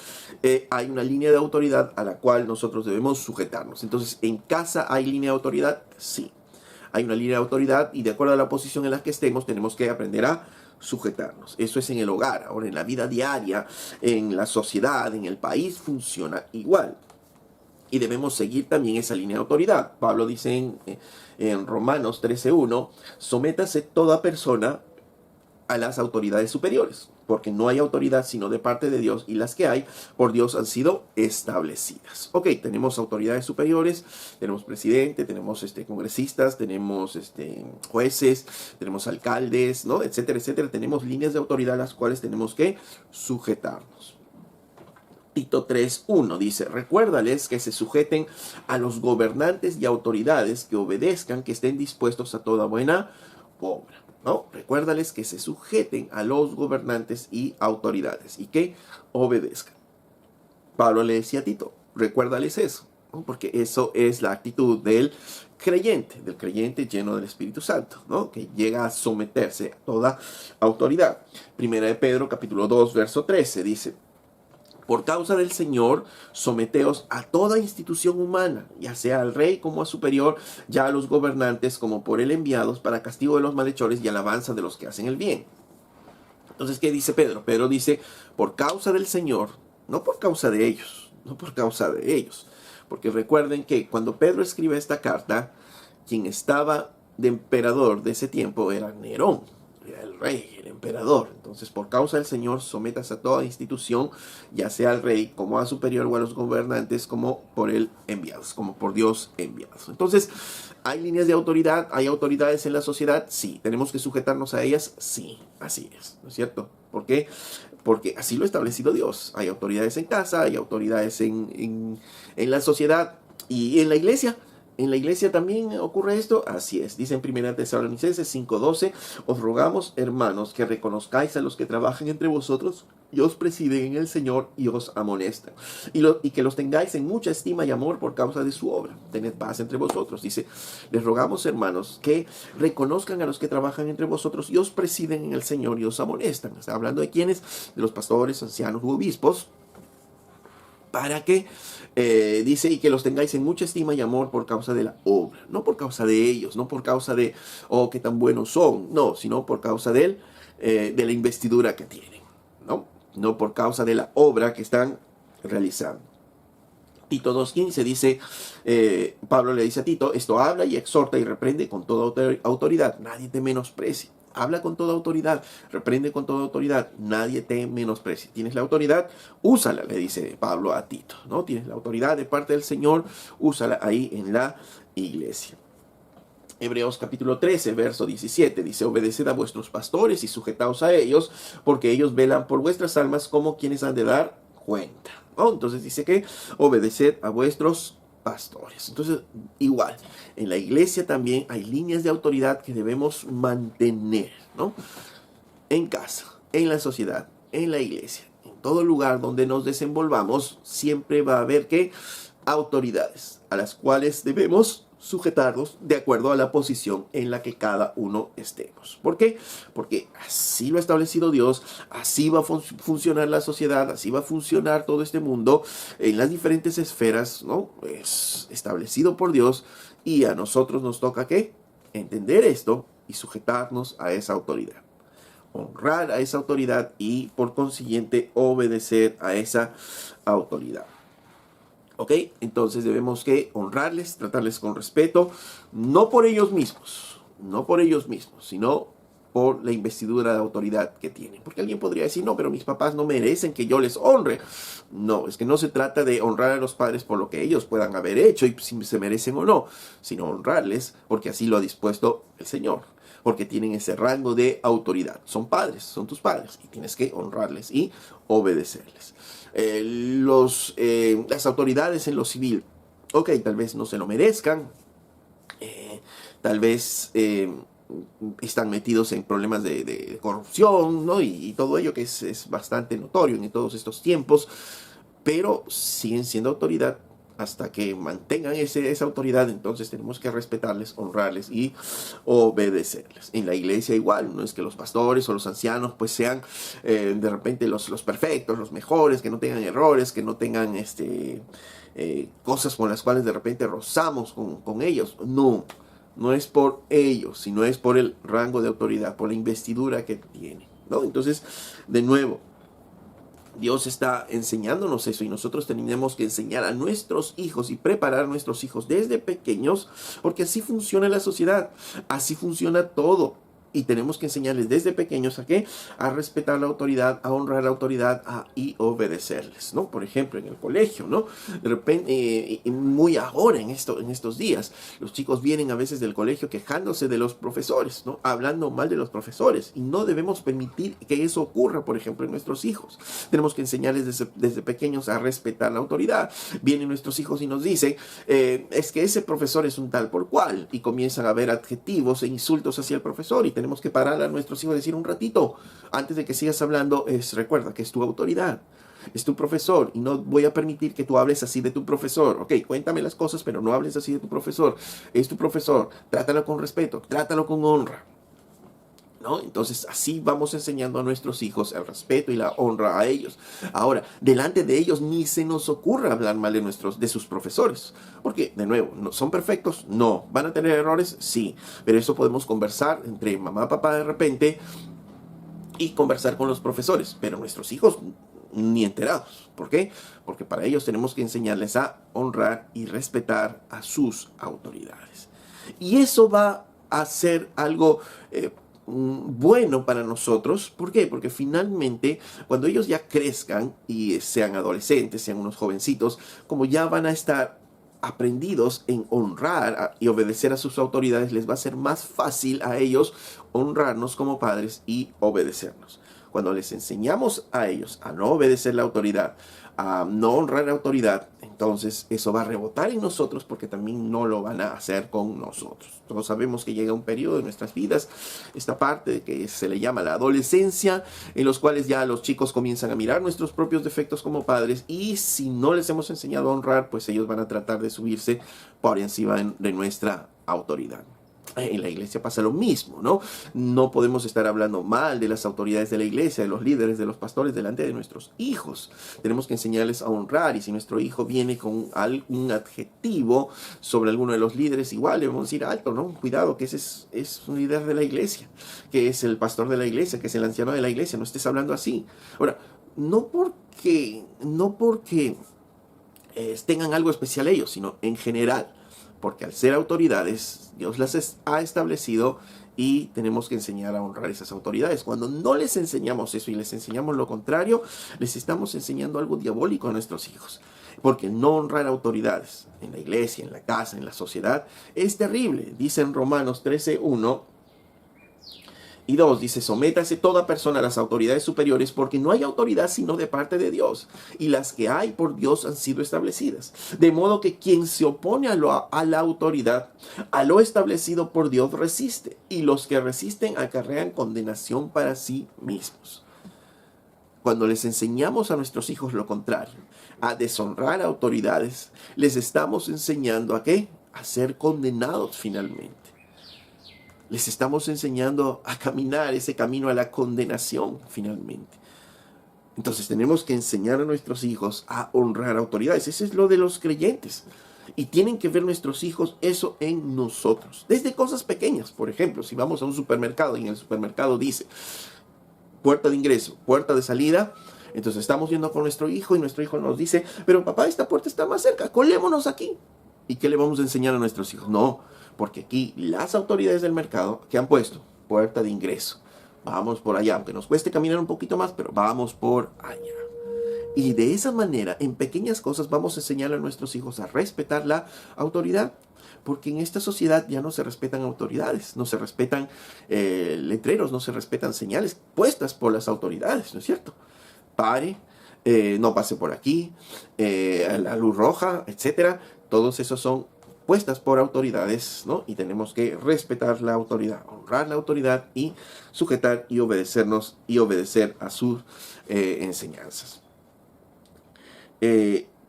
[SPEAKER 1] hay una línea de autoridad a la cual nosotros debemos sujetarnos. Entonces, ¿en casa hay línea de autoridad? Sí. Hay una línea de autoridad y de acuerdo a la posición en la que estemos, tenemos que aprender a sujetarnos. Eso es en el hogar. Ahora, en la vida diaria, en la sociedad, en el país, funciona igual. Y debemos seguir también esa línea de autoridad. Pablo dice en Romanos 13:1, sométase toda persona a las autoridades superiores, porque no hay autoridad sino de parte de Dios, y las que hay por Dios han sido establecidas. Ok, tenemos autoridades superiores, tenemos presidente, tenemos congresistas, tenemos jueces, tenemos alcaldes, ¿no? Etcétera, etcétera. Tenemos líneas de autoridad a las cuales tenemos que sujetarnos. Tito 3:1 dice, recuérdales que se sujeten a los gobernantes y autoridades, que obedezcan, que estén dispuestos a toda buena obra. ¿No? Recuérdales que se sujeten a los gobernantes y autoridades y que obedezcan. Pablo le decía a Tito, recuérdales eso, ¿no? Porque eso es la actitud del creyente lleno del Espíritu Santo, ¿no? Que llega a someterse a toda autoridad. Primera de Pedro, capítulo 2, verso 13, dice, por causa del Señor, someteos a toda institución humana, ya sea al rey como a superior, ya a los gobernantes como por él enviados, para castigo de los malhechores y alabanza de los que hacen el bien. Entonces, ¿qué dice Pedro? Pedro dice, por causa del Señor, no por causa de ellos, no por causa de ellos. Porque recuerden que cuando Pedro escribe esta carta, quien estaba de emperador de ese tiempo era Nerón. Era el rey, el emperador. Entonces, por causa del Señor, sometas a toda institución, ya sea al rey, como a superior, o a los gobernantes, como por él enviados, como por Dios enviados. Entonces, ¿hay líneas de autoridad? ¿Hay autoridades en la sociedad? Sí. ¿Tenemos que sujetarnos a ellas? Sí. Así es, ¿no es cierto? ¿Por qué? Porque así lo ha establecido Dios. Hay autoridades en casa, hay autoridades en la sociedad y en la iglesia. ¿En la iglesia también ocurre esto? Así es. Dice en 1 Tesalonicenses 5:12, os rogamos, hermanos, que reconozcáis a los que trabajan entre vosotros y os presiden en el Señor y os amonestan. Y que los tengáis en mucha estima y amor por causa de su obra. Tened paz entre vosotros. Dice, les rogamos, hermanos, que reconozcan a los que trabajan entre vosotros y os presiden en el Señor y os amonestan. Está hablando de quiénes, de los pastores, ancianos u obispos, para que, dice, y que los tengáis en mucha estima y amor por causa de la obra. No por causa de ellos, no por causa de, oh, qué tan buenos son, no, sino por causa de la investidura que tienen, ¿no? No por causa de la obra que están realizando. Tito 2:15 dice, Pablo le dice a Tito, esto habla y exhorta y reprende con toda autoridad, nadie te menosprecie. Habla con toda autoridad, reprende con toda autoridad, nadie te menosprecie. Tienes la autoridad, úsala, le dice Pablo a Tito, ¿no? Tienes la autoridad de parte del Señor, úsala ahí en la iglesia. Hebreos capítulo 13, verso 17, dice, obedeced a vuestros pastores y sujetaos a ellos, porque ellos velan por vuestras almas como quienes han de dar cuenta, ¿no? Entonces dice que obedeced a vuestros pastores. Entonces, igual, en la iglesia también hay líneas de autoridad que debemos mantener, ¿no? En casa, en la sociedad, en la iglesia, en todo lugar donde nos desenvolvamos, siempre va a haber que autoridades a las cuales debemos sujetarnos de acuerdo a la posición en la que cada uno estemos. ¿Por qué? Porque así lo ha establecido Dios, así va a funcionar la sociedad, así va a funcionar todo este mundo en las diferentes esferas, ¿no? Es establecido por Dios y a nosotros nos toca, ¿qué? Entender esto y sujetarnos a esa autoridad. Honrar a esa autoridad y por consiguiente obedecer a esa autoridad. ¿Ok? Entonces debemos que honrarles, tratarles con respeto, no por ellos mismos, sino por la investidura de autoridad que tienen. Porque alguien podría decir, no, pero mis papás no merecen que yo les honre. No, es que no se trata de honrar a los padres por lo que ellos puedan haber hecho y si se merecen o no, sino honrarles porque así lo ha dispuesto el Señor. Porque tienen ese rango de autoridad. Son padres, son tus padres y tienes que honrarles y obedecerles. Las autoridades en lo civil, ok, tal vez no se lo merezcan, tal vez están metidos en problemas de corrupción, ¿no? Y todo ello que es bastante notorio en todos estos tiempos, pero siguen siendo autoridad. Hasta que mantengan esa autoridad, entonces tenemos que respetarles, honrarles y obedecerles. En la iglesia igual, no es que los pastores o los ancianos pues sean de repente los perfectos, los mejores, que no tengan errores, que no tengan cosas con las cuales de repente rozamos con ellos. No, no es por ellos, sino es por el rango de autoridad, por la investidura que tienen, ¿no? Entonces, de nuevo, Dios está enseñándonos eso y nosotros tenemos que enseñar a nuestros hijos y preparar a nuestros hijos desde pequeños, porque así funciona la sociedad, así funciona todo. Y tenemos que enseñarles desde pequeños a qué, a respetar la autoridad, a honrar la autoridad y obedecerles, ¿no? Por ejemplo, en el colegio, ¿no? De repente, muy ahora en estos días, los chicos vienen a veces del colegio quejándose de los profesores, ¿no? Hablando mal de los profesores. Y no debemos permitir que eso ocurra, por ejemplo, en nuestros hijos. Tenemos que enseñarles desde pequeños a respetar la autoridad. Vienen nuestros hijos y nos dicen, es que ese profesor es un tal por cual. Y comienzan a ver adjetivos e insultos hacia el profesor y tenemos que parar a nuestros hijos y decir un ratito, antes de que sigas hablando, recuerda que es tu autoridad, es tu profesor y no voy a permitir que tú hables así de tu profesor. Ok, cuéntame las cosas, pero no hables así de tu profesor. Es tu profesor, trátalo con respeto, trátalo con honra, ¿no? Entonces así vamos enseñando a nuestros hijos el respeto y la honra a ellos. Ahora, delante de ellos ni se nos ocurra hablar mal de sus profesores. Porque, de nuevo, ¿no son perfectos? No. ¿Van a tener errores? Sí. Pero eso podemos conversar entre mamá y papá de repente y conversar con los profesores. Pero nuestros hijos ni enterados. ¿Por qué? Porque para ellos tenemos que enseñarles a honrar y respetar a sus autoridades. Y eso va a ser algo bueno para nosotros. ¿Por qué? Porque finalmente cuando ellos ya crezcan y sean adolescentes, sean unos jovencitos, como ya van a estar aprendidos en honrar y obedecer a sus autoridades, les va a ser más fácil a ellos honrarnos como padres y obedecernos. Cuando les enseñamos a ellos a no obedecer la autoridad, a no honrar la autoridad, entonces eso va a rebotar en nosotros porque también no lo van a hacer con nosotros. Todos sabemos que llega un periodo de nuestras vidas, esta parte que se le llama la adolescencia, en los cuales ya los chicos comienzan a mirar nuestros propios defectos como padres y si no les hemos enseñado a honrar, pues ellos van a tratar de subirse por encima de nuestra autoridad. En la iglesia pasa lo mismo, ¿no? No podemos estar hablando mal de las autoridades de la iglesia, de los líderes, de los pastores delante de nuestros hijos. Tenemos que enseñarles a honrar y si nuestro hijo viene con algún adjetivo sobre alguno de los líderes, igual le vamos a decir alto, ¿no? Cuidado, que ese es un líder de la iglesia, que es el pastor de la iglesia, que es el anciano de la iglesia, no estés hablando así. Ahora, no porque tengan algo especial ellos, sino en general. Porque al ser autoridades, Dios las ha establecido y tenemos que enseñar a honrar esas autoridades. Cuando no les enseñamos eso y les enseñamos lo contrario, les estamos enseñando algo diabólico a nuestros hijos. Porque no honrar autoridades en la iglesia, en la casa, en la sociedad, es terrible. Dice en Romanos 13:1 y 2, dice, sométase toda persona a las autoridades superiores porque no hay autoridad sino de parte de Dios y las que hay por Dios han sido establecidas. De modo que quien se opone a la autoridad, a lo establecido por Dios resiste y los que resisten acarrean condenación para sí mismos. Cuando les enseñamos a nuestros hijos lo contrario, a deshonrar a autoridades, les estamos enseñando ¿a qué? a ser condenados finalmente. Les estamos enseñando a caminar ese camino a la condenación finalmente. Entonces tenemos que enseñar a nuestros hijos a honrar autoridades. Eso es lo de los creyentes. Y tienen que ver nuestros hijos eso en nosotros. Desde cosas pequeñas. Por ejemplo, si vamos a un supermercado y en el supermercado dice puerta de ingreso, puerta de salida. Entonces estamos yendo con nuestro hijo y nuestro hijo nos dice, pero papá, esta puerta está más cerca, colémonos aquí. ¿Y qué le vamos a enseñar a nuestros hijos? No, porque aquí las autoridades del mercado que han puesto puerta de ingreso. Vamos por allá, aunque nos cueste caminar un poquito más, pero vamos por allá. Y de esa manera, en pequeñas cosas, vamos a enseñar a nuestros hijos a respetar la autoridad. Porque en esta sociedad ya no se respetan autoridades, no se respetan letreros, no se respetan señales puestas por las autoridades, ¿no es cierto? Pare, no pase por aquí, la luz roja, etcétera. Todos esos son puestas por autoridades, ¿no? Y tenemos que respetar la autoridad, honrar la autoridad y sujetar y obedecernos y obedecer a sus enseñanzas.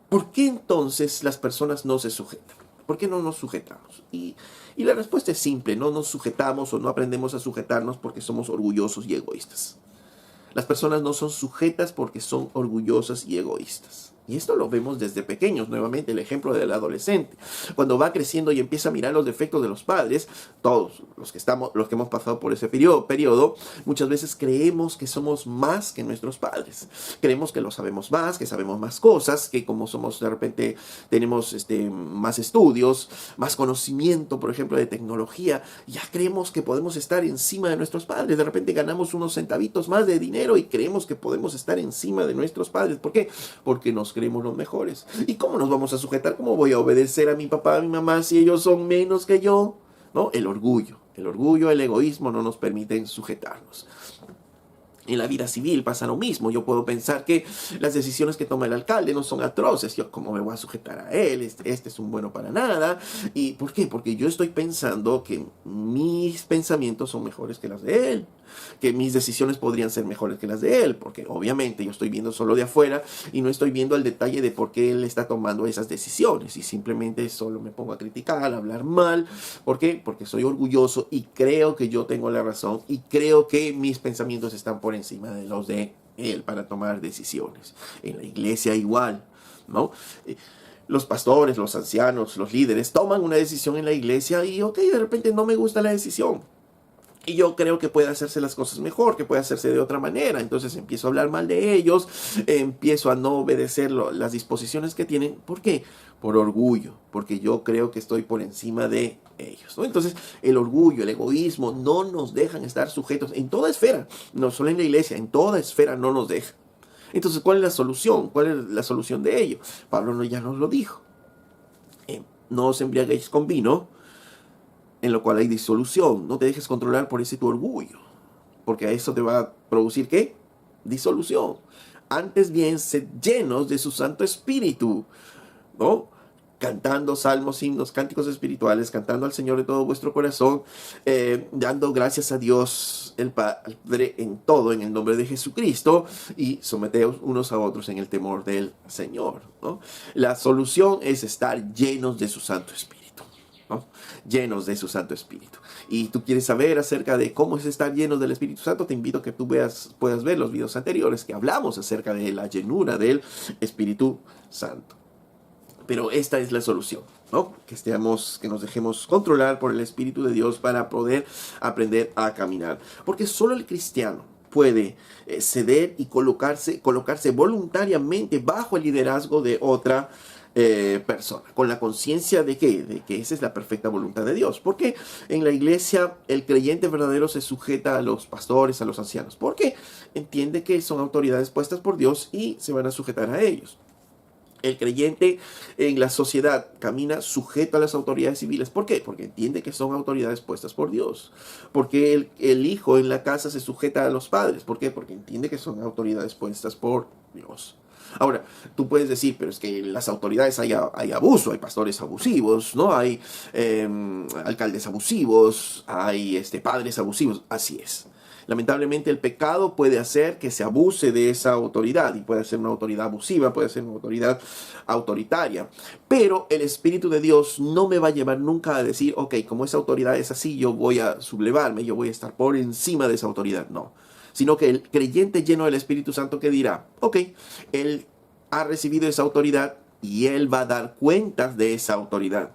[SPEAKER 1] ¿Por qué entonces las personas no se sujetan? ¿Por qué no nos sujetamos? Y la respuesta es simple, no nos sujetamos o no aprendemos a sujetarnos porque somos orgullosos y egoístas. Las personas no son sujetas porque son orgullosas y egoístas. Y esto lo vemos desde pequeños, nuevamente el ejemplo del adolescente. Cuando va creciendo y empieza a mirar los defectos de los padres, todos los que hemos pasado por ese periodo, muchas veces creemos que somos más que nuestros padres. Creemos que lo sabemos más, que sabemos más cosas, que como somos de repente tenemos más estudios, más conocimiento, por ejemplo, de tecnología, ya creemos que podemos estar encima de nuestros padres. De repente ganamos unos centavitos más de dinero y creemos que podemos estar encima de nuestros padres. ¿Por qué? Porque nos creemos los mejores. ¿Y cómo nos vamos a sujetar? ¿Cómo voy a obedecer a mi papá, a mi mamá si ellos son menos que yo? ¿No? El orgullo, el egoísmo no nos permiten sujetarnos. En la vida civil pasa lo mismo. Yo puedo pensar que las decisiones que toma el alcalde no son atroces. Yo, ¿cómo me voy a sujetar a él? Este es un bueno para nada. ¿Y por qué? Porque yo estoy pensando que mis pensamientos son mejores que las de él. Que mis decisiones podrían ser mejores que las de él. Porque obviamente yo estoy viendo solo de afuera y no estoy viendo el detalle de por qué él está tomando esas decisiones. Y simplemente solo me pongo a criticar, a hablar mal. ¿Por qué? Porque soy orgulloso y creo que yo tengo la razón. Y creo que mis pensamientos están por encima de los de él para tomar decisiones. En la iglesia igual, ¿no? Los pastores, los ancianos, los líderes toman una decisión en la iglesia y ok, de repente no me gusta la decisión. Y yo creo que puede hacerse las cosas mejor, que puede hacerse de otra manera. Entonces empiezo a hablar mal de ellos, empiezo a no obedecer las disposiciones que tienen. ¿Por qué? Por orgullo, porque yo creo que estoy por encima de ellos, ¿no? Entonces el orgullo, el egoísmo no nos dejan estar sujetos en toda esfera, no solo en la iglesia, en toda esfera no nos dejan. Entonces, ¿cuál es la solución? ¿Cuál es la solución de ello? Pablo ya nos lo dijo. No os embriaguéis con vino, en lo cual hay disolución. No te dejes controlar por ese tu orgullo, porque a eso te va a producir, ¿qué? Disolución. Antes bien, sed llenos de su Santo Espíritu, ¿no? Cantando salmos, himnos, cánticos espirituales, cantando al Señor de todo vuestro corazón, dando gracias a Dios el Padre en todo, en el nombre de Jesucristo, y someteos unos a otros en el temor del Señor, ¿no? La solución es estar llenos de su Santo Espíritu, ¿no? Llenos de su Santo Espíritu. Y tú quieres saber acerca de cómo es estar llenos del Espíritu Santo, te invito a que tú puedas ver los videos anteriores que hablamos acerca de la llenura del Espíritu Santo. Pero esta es la solución, ¿no? Que nos dejemos controlar por el Espíritu de Dios para poder aprender a caminar. Porque solo el cristiano puede ceder y colocarse voluntariamente bajo el liderazgo de otra persona, con la conciencia de que esa es la perfecta voluntad de Dios. Porque en la iglesia el creyente verdadero se sujeta a los pastores, a los ancianos, porque entiende que son autoridades puestas por Dios y se van a sujetar a ellos. El creyente en la sociedad camina sujeto a las autoridades civiles. ¿Por qué? Porque entiende que son autoridades puestas por Dios. Porque el hijo en la casa se sujeta a los padres. ¿Por qué? Porque entiende que son autoridades puestas por Dios. Ahora, tú puedes decir, pero es que en las autoridades hay abuso, hay pastores abusivos, ¿no? Hay alcaldes abusivos, hay padres abusivos. Así es. Lamentablemente el pecado puede hacer que se abuse de esa autoridad, y puede ser una autoridad abusiva, puede ser una autoridad autoritaria. Pero el Espíritu de Dios no me va a llevar nunca a decir, ok, como esa autoridad es así, yo voy a sublevarme, yo voy a estar por encima de esa autoridad. No, sino que el creyente lleno del Espíritu Santo que dirá, ok, él ha recibido esa autoridad y él va a dar cuentas de esa autoridad,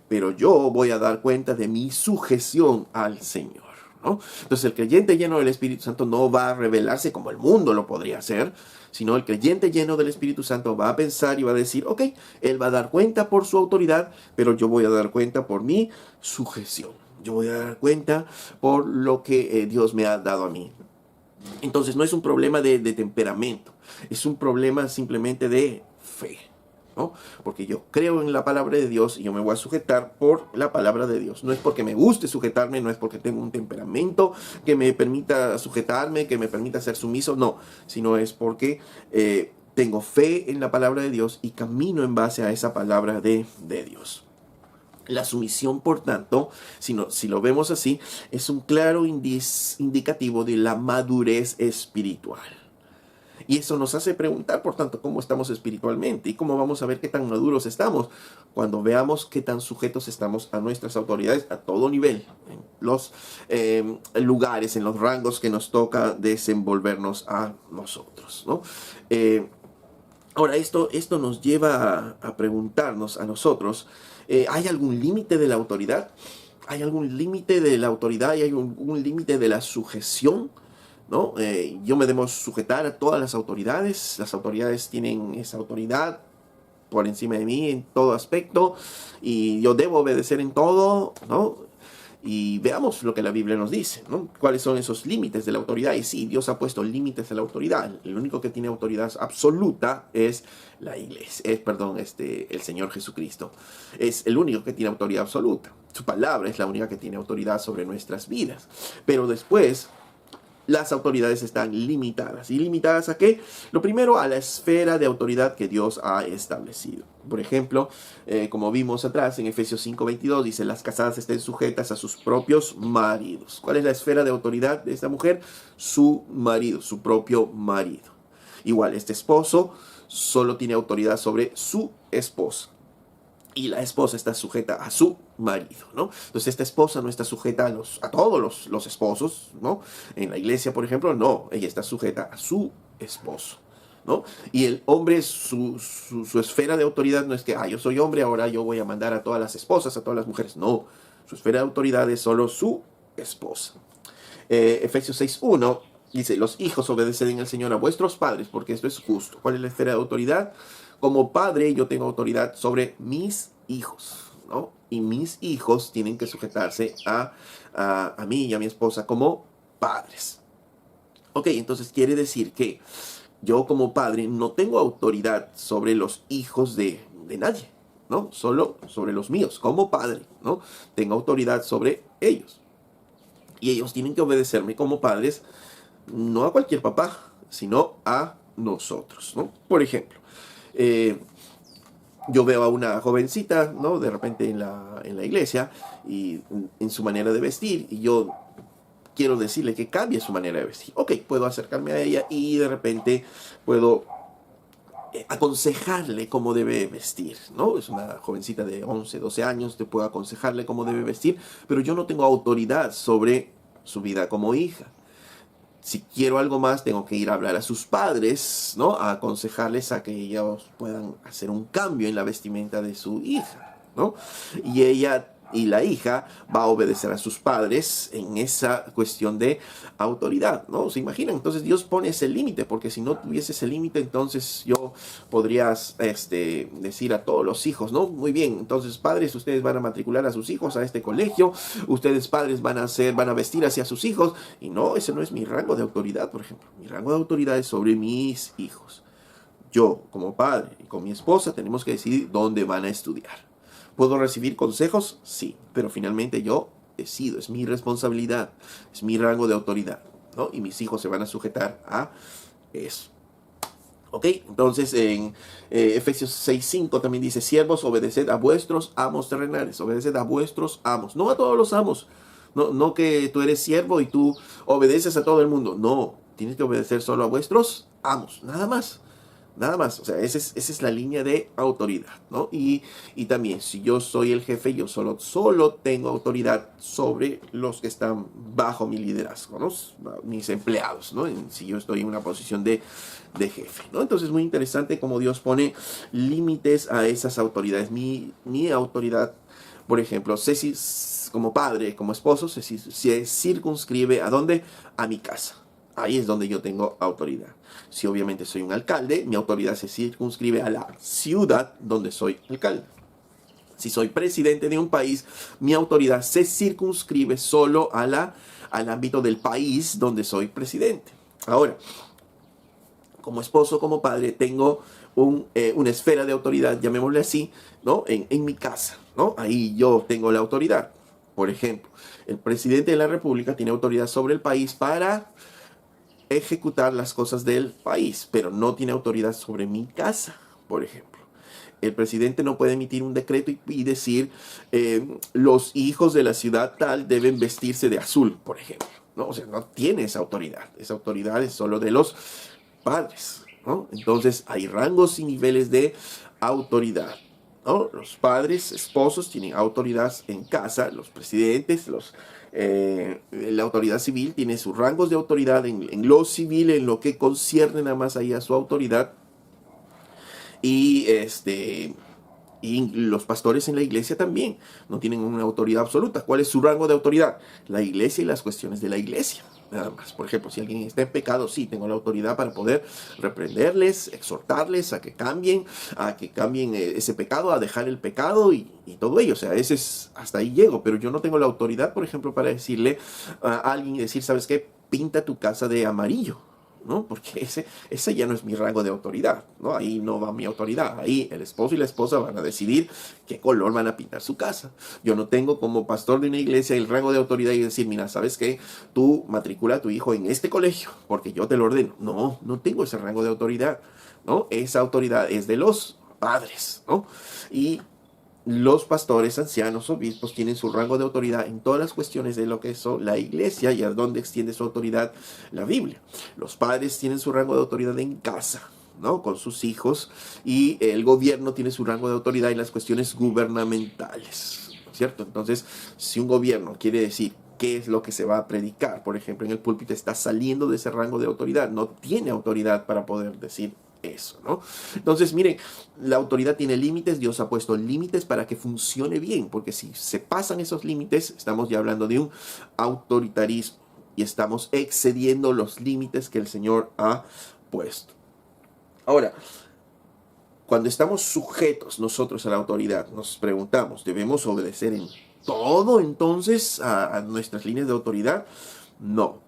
[SPEAKER 1] pero yo voy a dar cuenta de mi sujeción al Señor, ¿no? Entonces el creyente lleno del Espíritu Santo no va a rebelarse como el mundo lo podría hacer, sino el creyente lleno del Espíritu Santo va a pensar y va a decir, ok, él va a dar cuenta por su autoridad, pero yo voy a dar cuenta por mi sujeción. Yo voy a dar cuenta por lo que Dios me ha dado a mí. Entonces no es un problema de temperamento, es un problema simplemente de fe, ¿no? Porque yo creo en la palabra de Dios y yo me voy a sujetar por la palabra de Dios. No es porque me guste sujetarme, no es porque tengo un temperamento que me permita sujetarme, que me permita ser sumiso, no, sino es porque tengo fe en la palabra de Dios y camino en base a esa palabra de Dios. La sumisión, por tanto, si lo vemos así, es un claro indicativo de la madurez espiritual. Y eso nos hace preguntar, por tanto, cómo estamos espiritualmente y cómo vamos a ver qué tan maduros estamos cuando veamos qué tan sujetos estamos a nuestras autoridades a todo nivel, en los lugares, en los rangos que nos toca desenvolvernos a nosotros, ¿no? Ahora, esto nos lleva a preguntarnos a nosotros, ¿hay algún límite de la autoridad? ¿Hay algún límite de la autoridad? ¿Hay algún límite de la sujeción? ¿No? Yo me debo sujetar a todas las autoridades tienen esa autoridad por encima de mí en todo aspecto, y yo debo obedecer en todo, ¿no? Y veamos lo que la Biblia nos dice, ¿no? ¿Cuáles son esos límites de la autoridad? Y sí, Dios ha puesto límites a la autoridad. El único que tiene autoridad absoluta es la iglesia, el Señor Jesucristo. Es el único que tiene autoridad absoluta. Su palabra es la única que tiene autoridad sobre nuestras vidas. Pero después, las autoridades están limitadas. ¿Y limitadas a qué? Lo primero, a la esfera de autoridad que Dios ha establecido. Por ejemplo, como vimos atrás en Efesios 5:22, dice, las casadas estén sujetas a sus propios maridos. ¿Cuál es la esfera de autoridad de esta mujer? Su marido, su propio marido. Igual, este esposo solo tiene autoridad sobre su esposa. Y la esposa está sujeta a su marido, ¿no? Entonces esta esposa no está sujeta a todos los esposos, ¿no? En la iglesia, por ejemplo, no. Ella está sujeta a su esposo, ¿no? Y el hombre, su esfera de autoridad no es que, yo soy hombre, ahora yo voy a mandar a todas las esposas, a todas las mujeres. No, su esfera de autoridad es solo su esposa. Efesios 6:1 dice, los hijos obedecen al Señor a vuestros padres, porque esto es justo. ¿Cuál es la esfera de autoridad? Como padre, yo tengo autoridad sobre mis hijos, ¿no? Y mis hijos tienen que sujetarse a mí y a mi esposa como padres. Ok, entonces quiere decir que yo como padre no tengo autoridad sobre los hijos de nadie, ¿no? Solo sobre los míos, como padre, ¿no? Tengo autoridad sobre ellos. Y ellos tienen que obedecerme como padres, no a cualquier papá, sino a nosotros, ¿no? Por ejemplo, yo veo a una jovencita, ¿no? De repente en la iglesia y en su manera de vestir, y yo quiero decirle que cambie su manera de vestir. Ok, puedo acercarme a ella y de repente puedo aconsejarle cómo debe vestir, ¿no? Es una jovencita de 11, 12 años, te puedo aconsejarle cómo debe vestir, pero yo no tengo autoridad sobre su vida como hija. Si quiero algo más, tengo que ir a hablar a sus padres, ¿no? A aconsejarles a que ellos puedan hacer un cambio en la vestimenta de su hija, ¿no? Y ella y la hija va a obedecer a sus padres en esa cuestión de autoridad, ¿no? ¿Se imaginan? Entonces Dios pone ese límite, porque si no tuviese ese límite, entonces yo podría decir a todos los hijos, ¿no? Muy bien, entonces padres, ustedes van a matricular a sus hijos a este colegio, ustedes padres van a vestir hacia sus hijos, y no, ese no es mi rango de autoridad, por ejemplo. Mi rango de autoridad es sobre mis hijos. Yo, como padre y con mi esposa, tenemos que decidir dónde van a estudiar. ¿Puedo recibir consejos? Sí, pero finalmente yo decido, es mi responsabilidad, es mi rango de autoridad, ¿no? Y mis hijos se van a sujetar a eso. ¿Ok? Entonces en Efesios 6:5 también dice, siervos, obedeced a vuestros amos terrenales, obedeced a vuestros amos, no a todos los amos, No, no que tú eres siervo y tú obedeces a todo el mundo. No, tienes que obedecer solo a vuestros amos, nada más. Nada más, o sea, esa es la línea de autoridad, ¿no? Y también, si yo soy el jefe, yo solo tengo autoridad sobre los que están bajo mi liderazgo, ¿no? Mis empleados, ¿no? Si yo estoy en una posición de jefe, ¿no? Entonces, muy interesante cómo Dios pone límites a esas autoridades. Mi autoridad, por ejemplo, Ceci, como padre, como esposo, se circunscribe ¿a dónde? A mi casa. Ahí es donde yo tengo autoridad. Si obviamente soy un alcalde, mi autoridad se circunscribe a la ciudad donde soy alcalde. Si soy presidente de un país, mi autoridad se circunscribe solo al ámbito del país donde soy presidente. Ahora, como esposo, como padre, tengo una esfera de autoridad, llamémosle así, ¿no? En mi casa, ¿no? Ahí yo tengo la autoridad. Por ejemplo, el presidente de la República tiene autoridad sobre el país para ejecutar las cosas del país, pero no tiene autoridad sobre mi casa, por ejemplo. El presidente no puede emitir un decreto y decir los hijos de la ciudad tal deben vestirse de azul, por ejemplo, ¿no? O sea, no tiene esa autoridad. Esa autoridad es solo de los padres, ¿no? Entonces hay rangos y niveles de autoridad, ¿no? Los padres, esposos, tienen autoridad en casa, los presidentes, la autoridad civil tiene sus rangos de autoridad en lo civil, en lo que concierne nada más ahí a su autoridad. Y los pastores en la iglesia también no tienen una autoridad absoluta. ¿Cuál es su rango de autoridad? La iglesia y las cuestiones de la iglesia. Nada más. Por ejemplo, si alguien está en pecado, sí, tengo la autoridad para poder reprenderles, exhortarles a que cambien ese pecado, a dejar el pecado y todo ello. O sea, hasta ahí llego. Pero yo no tengo la autoridad, por ejemplo, para decirle a alguien y decir, ¿sabes qué? Pinta tu casa de amarillo, ¿no? Porque ese ya no es mi rango de autoridad, ¿no? Ahí no va mi autoridad. Ahí el esposo y la esposa van a decidir qué color van a pintar su casa. Yo no tengo como pastor de una iglesia el rango de autoridad y decir, mira, ¿sabes qué? Tú matricula a tu hijo en este colegio porque yo te lo ordeno. No, no tengo ese rango de autoridad, ¿no? Esa autoridad es de los padres, ¿no? Y los pastores, ancianos, obispos tienen su rango de autoridad en todas las cuestiones de lo que es la iglesia y a dónde extiende su autoridad la Biblia. Los padres tienen su rango de autoridad en casa, ¿no? Con sus hijos, y el gobierno tiene su rango de autoridad en las cuestiones gubernamentales, ¿cierto? Entonces, si un gobierno quiere decir qué es lo que se va a predicar, por ejemplo, en el púlpito, está saliendo de ese rango de autoridad, no tiene autoridad para poder decir eso, ¿no? Entonces, miren, la autoridad tiene límites, Dios ha puesto límites para que funcione bien, porque si se pasan esos límites, estamos ya hablando de un autoritarismo y estamos excediendo los límites que el Señor ha puesto. Ahora, cuando estamos sujetos nosotros a la autoridad, nos preguntamos, ¿debemos obedecer en todo entonces a nuestras líneas de autoridad? No.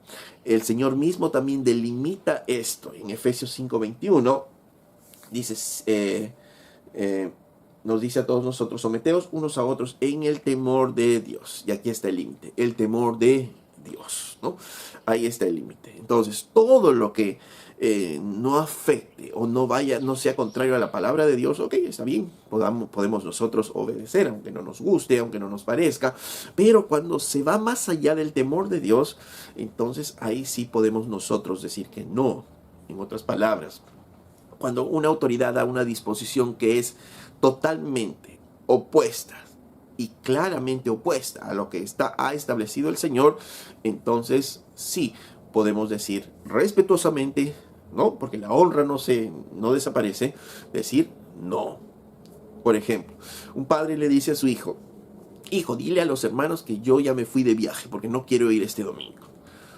[SPEAKER 1] El Señor mismo también delimita esto. En Efesios 5:21 dice, nos dice a todos nosotros, someteos unos a otros en el temor de Dios. Y aquí está el límite, el temor de Dios, ¿no? Ahí está el límite. Entonces, todo lo que no afecte o no sea contrario a la palabra de Dios, ok, está bien, podemos nosotros obedecer, aunque no nos guste, aunque no nos parezca, pero cuando se va más allá del temor de Dios, entonces ahí sí podemos nosotros decir que no. En otras palabras, cuando una autoridad da una disposición que es totalmente opuesta y claramente opuesta a lo que ha establecido el Señor, entonces sí podemos decir respetuosamente, ¿no? Porque la honra no desaparece, decir no. Por ejemplo, un padre le dice a su hijo, dile a los hermanos que yo ya me fui de viaje porque no quiero ir este domingo.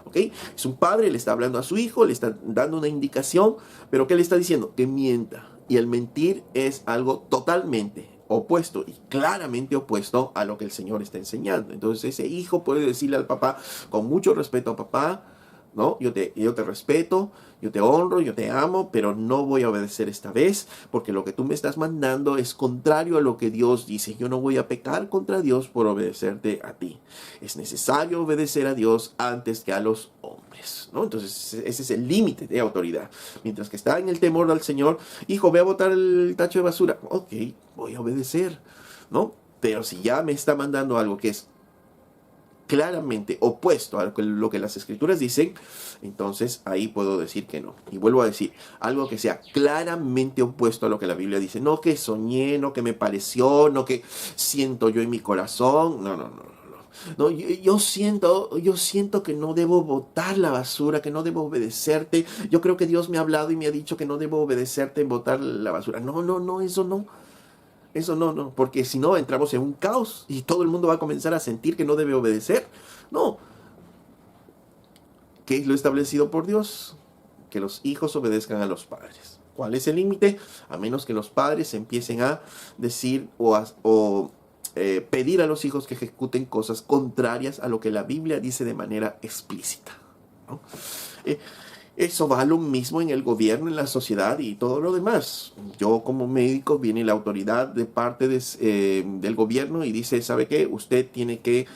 [SPEAKER 1] ¿Ok? Es un padre, le está hablando a su hijo, le está dando una indicación, pero ¿qué le está diciendo? Que mienta. Y el mentir es algo totalmente opuesto y claramente opuesto a lo que el Señor está enseñando. Entonces ese hijo puede decirle al papá con mucho respeto, papá, ¿no? Yo te respeto, yo te honro, yo te amo, pero no voy a obedecer esta vez porque lo que tú me estás mandando es contrario a lo que Dios dice. Yo no voy a pecar contra Dios por obedecerte a ti. Es necesario obedecer a Dios antes que a los hombres, ¿no? Entonces ese es el límite de autoridad. Mientras que está en el temor al Señor, hijo, ve a botar el tacho de basura. Ok, voy a obedecer, ¿no? Pero si ya me está mandando algo que es claramente opuesto a lo que las escrituras dicen, entonces ahí puedo decir que no. Y vuelvo a decir, algo que sea claramente opuesto a lo que la Biblia dice, no que soñé, no que me pareció, no que siento yo en mi corazón, no. No, yo siento que no debo botar la basura, que no debo obedecerte. Yo creo que Dios me ha hablado y me ha dicho que no debo obedecerte en botar la basura. No, eso no. Eso no, porque si no entramos en un caos y todo el mundo va a comenzar a sentir que no debe obedecer. No. ¿Qué es lo establecido por Dios? Que los hijos obedezcan a los padres. ¿Cuál es el límite? A menos que los padres empiecen a decir o pedir a los hijos que ejecuten cosas contrarias a lo que la Biblia dice de manera explícita, ¿no? Eso va lo mismo en el gobierno, en la sociedad y todo lo demás. Yo como médico viene la autoridad de parte del gobierno y dice, ¿sabe qué? Usted tiene que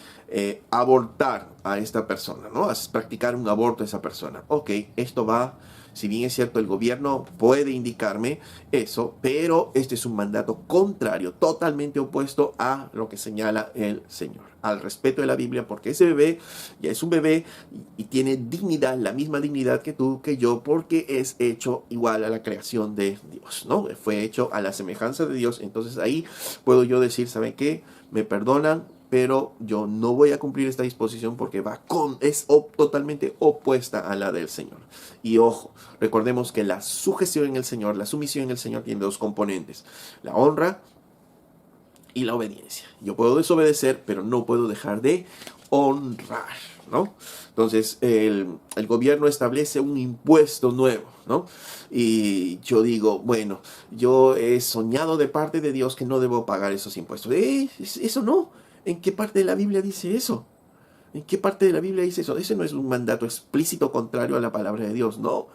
[SPEAKER 1] abortar a esta persona, ¿no? Practicar un aborto a esa persona. Ok, esto va, si bien es cierto, el gobierno puede indicarme eso, pero este es un mandato contrario, totalmente opuesto a lo que señala el Señor, al respeto de la Biblia, porque ese bebé ya es un bebé y tiene dignidad, la misma dignidad que tú, que yo, porque es hecho igual a la creación de Dios, ¿no? Fue hecho a la semejanza de Dios. Entonces ahí puedo yo decir, ¿saben qué? Me perdonan, pero yo no voy a cumplir esta disposición porque es totalmente opuesta a la del Señor. Y ojo, recordemos que la sujeción en el Señor, la sumisión en el Señor tiene dos componentes: la honra y la obediencia. Yo puedo desobedecer, pero no puedo dejar de honrar, ¿no? Entonces el gobierno establece un impuesto nuevo, ¿no? Y yo digo, bueno, yo he soñado de parte de Dios que no debo pagar esos impuestos. Eso no. ¿En qué parte de la Biblia dice eso? ¿En qué parte de la Biblia dice eso? Ese no es un mandato explícito contrario a la palabra de Dios, no.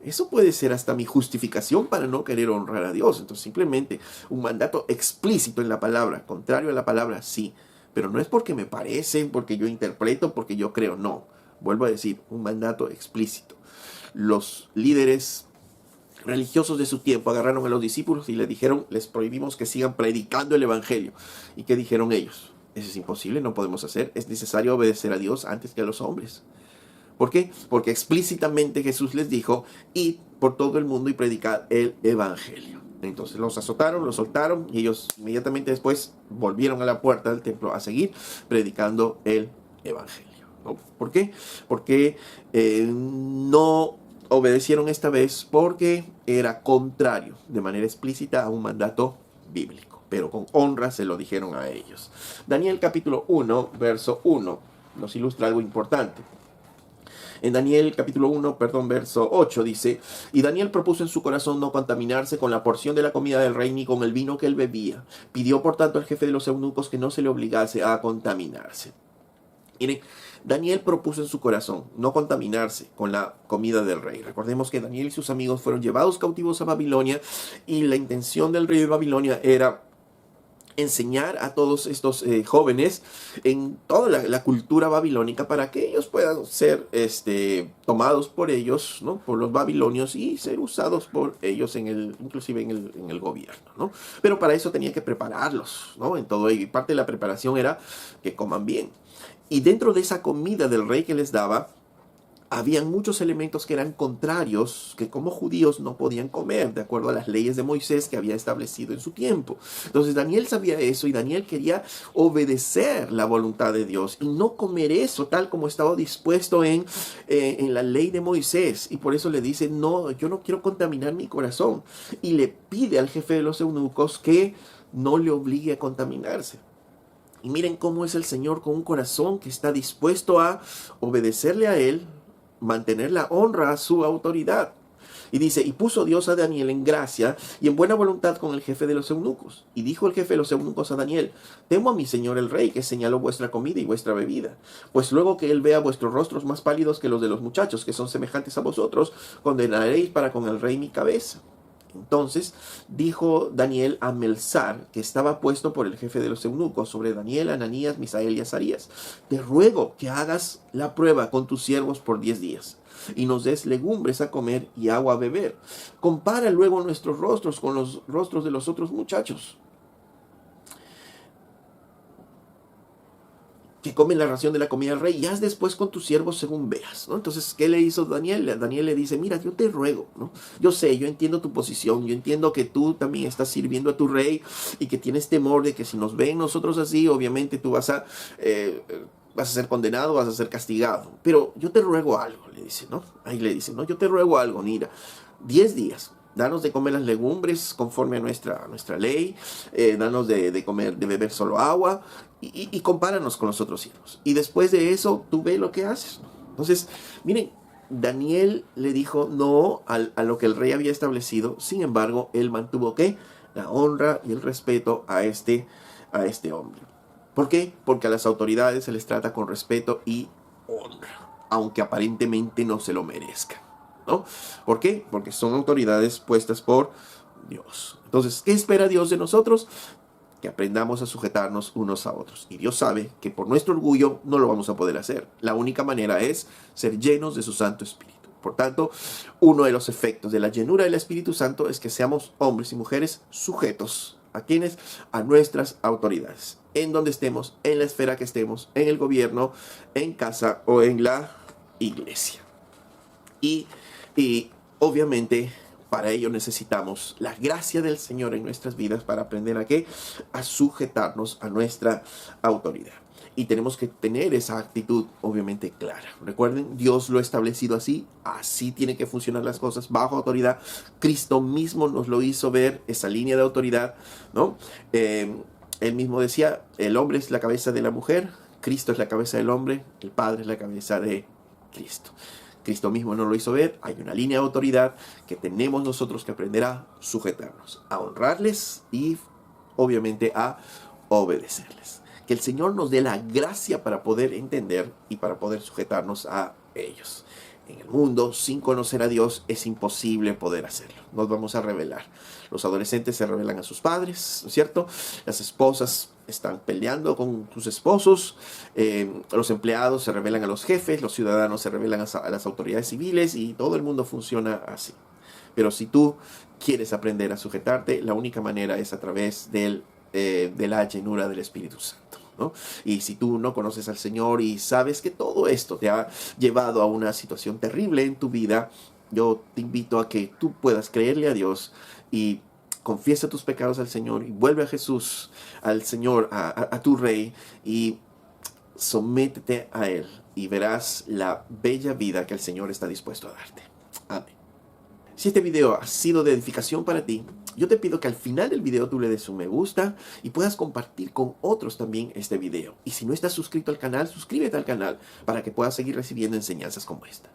[SPEAKER 1] Eso puede ser hasta mi justificación para no querer honrar a Dios. Entonces simplemente un mandato explícito en la palabra, contrario a la palabra, sí. Pero no es porque me parece, porque yo interpreto, porque yo creo, no. Vuelvo a decir, un mandato explícito. Los líderes religiosos de su tiempo agarraron a los discípulos y les dijeron, les prohibimos que sigan predicando el evangelio. ¿Y qué dijeron ellos? Eso es imposible, no podemos hacer. Es necesario obedecer a Dios antes que a los hombres. ¿Por qué? Porque explícitamente Jesús les dijo, id por todo el mundo y predicad el evangelio. Entonces los azotaron, los soltaron y ellos inmediatamente después volvieron a la puerta del templo a seguir predicando el evangelio, ¿no? ¿Por qué? Porque no obedecieron esta vez porque era contrario de manera explícita a un mandato bíblico, pero con honra se lo dijeron a ellos. Daniel capítulo 1, verso 1 nos ilustra algo importante. En Daniel capítulo 1, verso 8 dice, y Daniel propuso en su corazón no contaminarse con la porción de la comida del rey ni con el vino que él bebía. Pidió por tanto al jefe de los eunucos que no se le obligase a contaminarse. Miren, Daniel propuso en su corazón no contaminarse con la comida del rey. Recordemos que Daniel y sus amigos fueron llevados cautivos a Babilonia y la intención del rey de Babilonia era enseñar a todos estos jóvenes en toda la cultura babilónica para que ellos puedan ser tomados por ellos, ¿no? Por los babilonios y ser usados por ellos inclusive en el gobierno, ¿no? Pero para eso tenía que prepararlos, ¿no? En todo ello. Y parte de la preparación era que coman bien. Y dentro de esa comida del rey que les daba, habían muchos elementos que eran contrarios, que como judíos no podían comer, de acuerdo a las leyes de Moisés que había establecido en su tiempo. Entonces Daniel sabía eso y Daniel quería obedecer la voluntad de Dios y no comer eso tal como estaba dispuesto en la ley de Moisés. Y por eso le dice, no, yo no quiero contaminar mi corazón. Y le pide al jefe de los eunucos que no le obligue a contaminarse. Y miren cómo es el Señor con un corazón que está dispuesto a obedecerle a Él, mantener la honra a su autoridad. Y dice, y puso Dios a Daniel en gracia y en buena voluntad con el jefe de los eunucos. Y dijo el jefe de los eunucos a Daniel, temo a mi señor el rey, que señaló vuestra comida y vuestra bebida. Pues luego que él vea vuestros rostros más pálidos que los de los muchachos, que son semejantes a vosotros, condenaréis para con el rey mi cabeza. Entonces dijo Daniel a Melzar, que estaba puesto por el jefe de los eunucos, sobre Daniel, Ananías, Misael y Azarías, te ruego que hagas la prueba con tus siervos por 10 días, y nos des legumbres a comer y agua a beber. Compara luego nuestros rostros con los rostros de los otros muchachos. que comen la ración de la comida del rey, y haz después con tus siervos según veas, ¿no? Entonces, ¿qué le hizo Daniel? Daniel le dice, mira, yo te ruego, ¿no? Yo sé, yo entiendo tu posición, yo entiendo que tú también estás sirviendo a tu rey y que tienes temor de que si nos ven nosotros así, obviamente tú vas a ser condenado, vas a ser castigado. Pero yo te ruego algo, le dice, ¿no? Ahí le dice, no, yo te ruego algo, mira, 10 días. Danos de comer las legumbres conforme a nuestra ley. Danos de comer, de beber solo agua. Y compáranos con los otros siervos. Y después de eso, tú ve lo que haces, ¿no? Entonces, miren, Daniel le dijo no a lo que el rey había establecido. Sin embargo, él mantuvo ¿qué? La honra y el respeto a este hombre. ¿Por qué? Porque a las autoridades se les trata con respeto y honra, aunque aparentemente no se lo merezcan, ¿no? ¿Por qué? Porque son autoridades puestas por Dios. Entonces, ¿qué espera Dios de nosotros? Que aprendamos a sujetarnos unos a otros. Y Dios sabe que por nuestro orgullo no lo vamos a poder hacer. La única manera es ser llenos de su Santo Espíritu. Por tanto, uno de los efectos de la llenura del Espíritu Santo es que seamos hombres y mujeres sujetos. ¿A quiénes? A nuestras autoridades. En donde estemos, en la esfera que estemos, en el gobierno, en casa o en la iglesia. Y obviamente para ello necesitamos la gracia del Señor en nuestras vidas para aprender a qué? A sujetarnos a nuestra autoridad. Y tenemos que tener esa actitud obviamente clara. Recuerden, Dios lo ha establecido así. Así tienen que funcionar las cosas, bajo autoridad. Cristo mismo nos lo hizo ver, esa línea de autoridad, ¿no? Él mismo decía, el hombre es la cabeza de la mujer, Cristo es la cabeza del hombre, el Padre es la cabeza de Cristo. Cristo mismo nos lo hizo ver, hay una línea de autoridad que tenemos nosotros que aprender a sujetarnos, a honrarles y obviamente a obedecerles. Que el Señor nos dé la gracia para poder entender y para poder sujetarnos a ellos. En el mundo, sin conocer a Dios, es imposible poder hacerlo. Nos vamos a rebelar. Los adolescentes se rebelan a sus padres, ¿no es cierto? Las esposas están peleando con sus esposos. Los empleados se rebelan a los jefes. Los ciudadanos se rebelan a las autoridades civiles. Y todo el mundo funciona así. Pero si tú quieres aprender a sujetarte, la única manera es a través de la llenura del Espíritu Santo, ¿no? Y si tú no conoces al Señor y sabes que todo esto te ha llevado a una situación terrible en tu vida, yo te invito a que tú puedas creerle a Dios y confiesa tus pecados al Señor y vuelve a Jesús, al Señor, a tu Rey, y sométete a Él y verás la bella vida que el Señor está dispuesto a darte. Amén. Si este video ha sido de edificación para ti, yo te pido que al final del video tú le des un me gusta y puedas compartir con otros también este video. Y si no estás suscrito al canal, suscríbete al canal para que puedas seguir recibiendo enseñanzas como esta.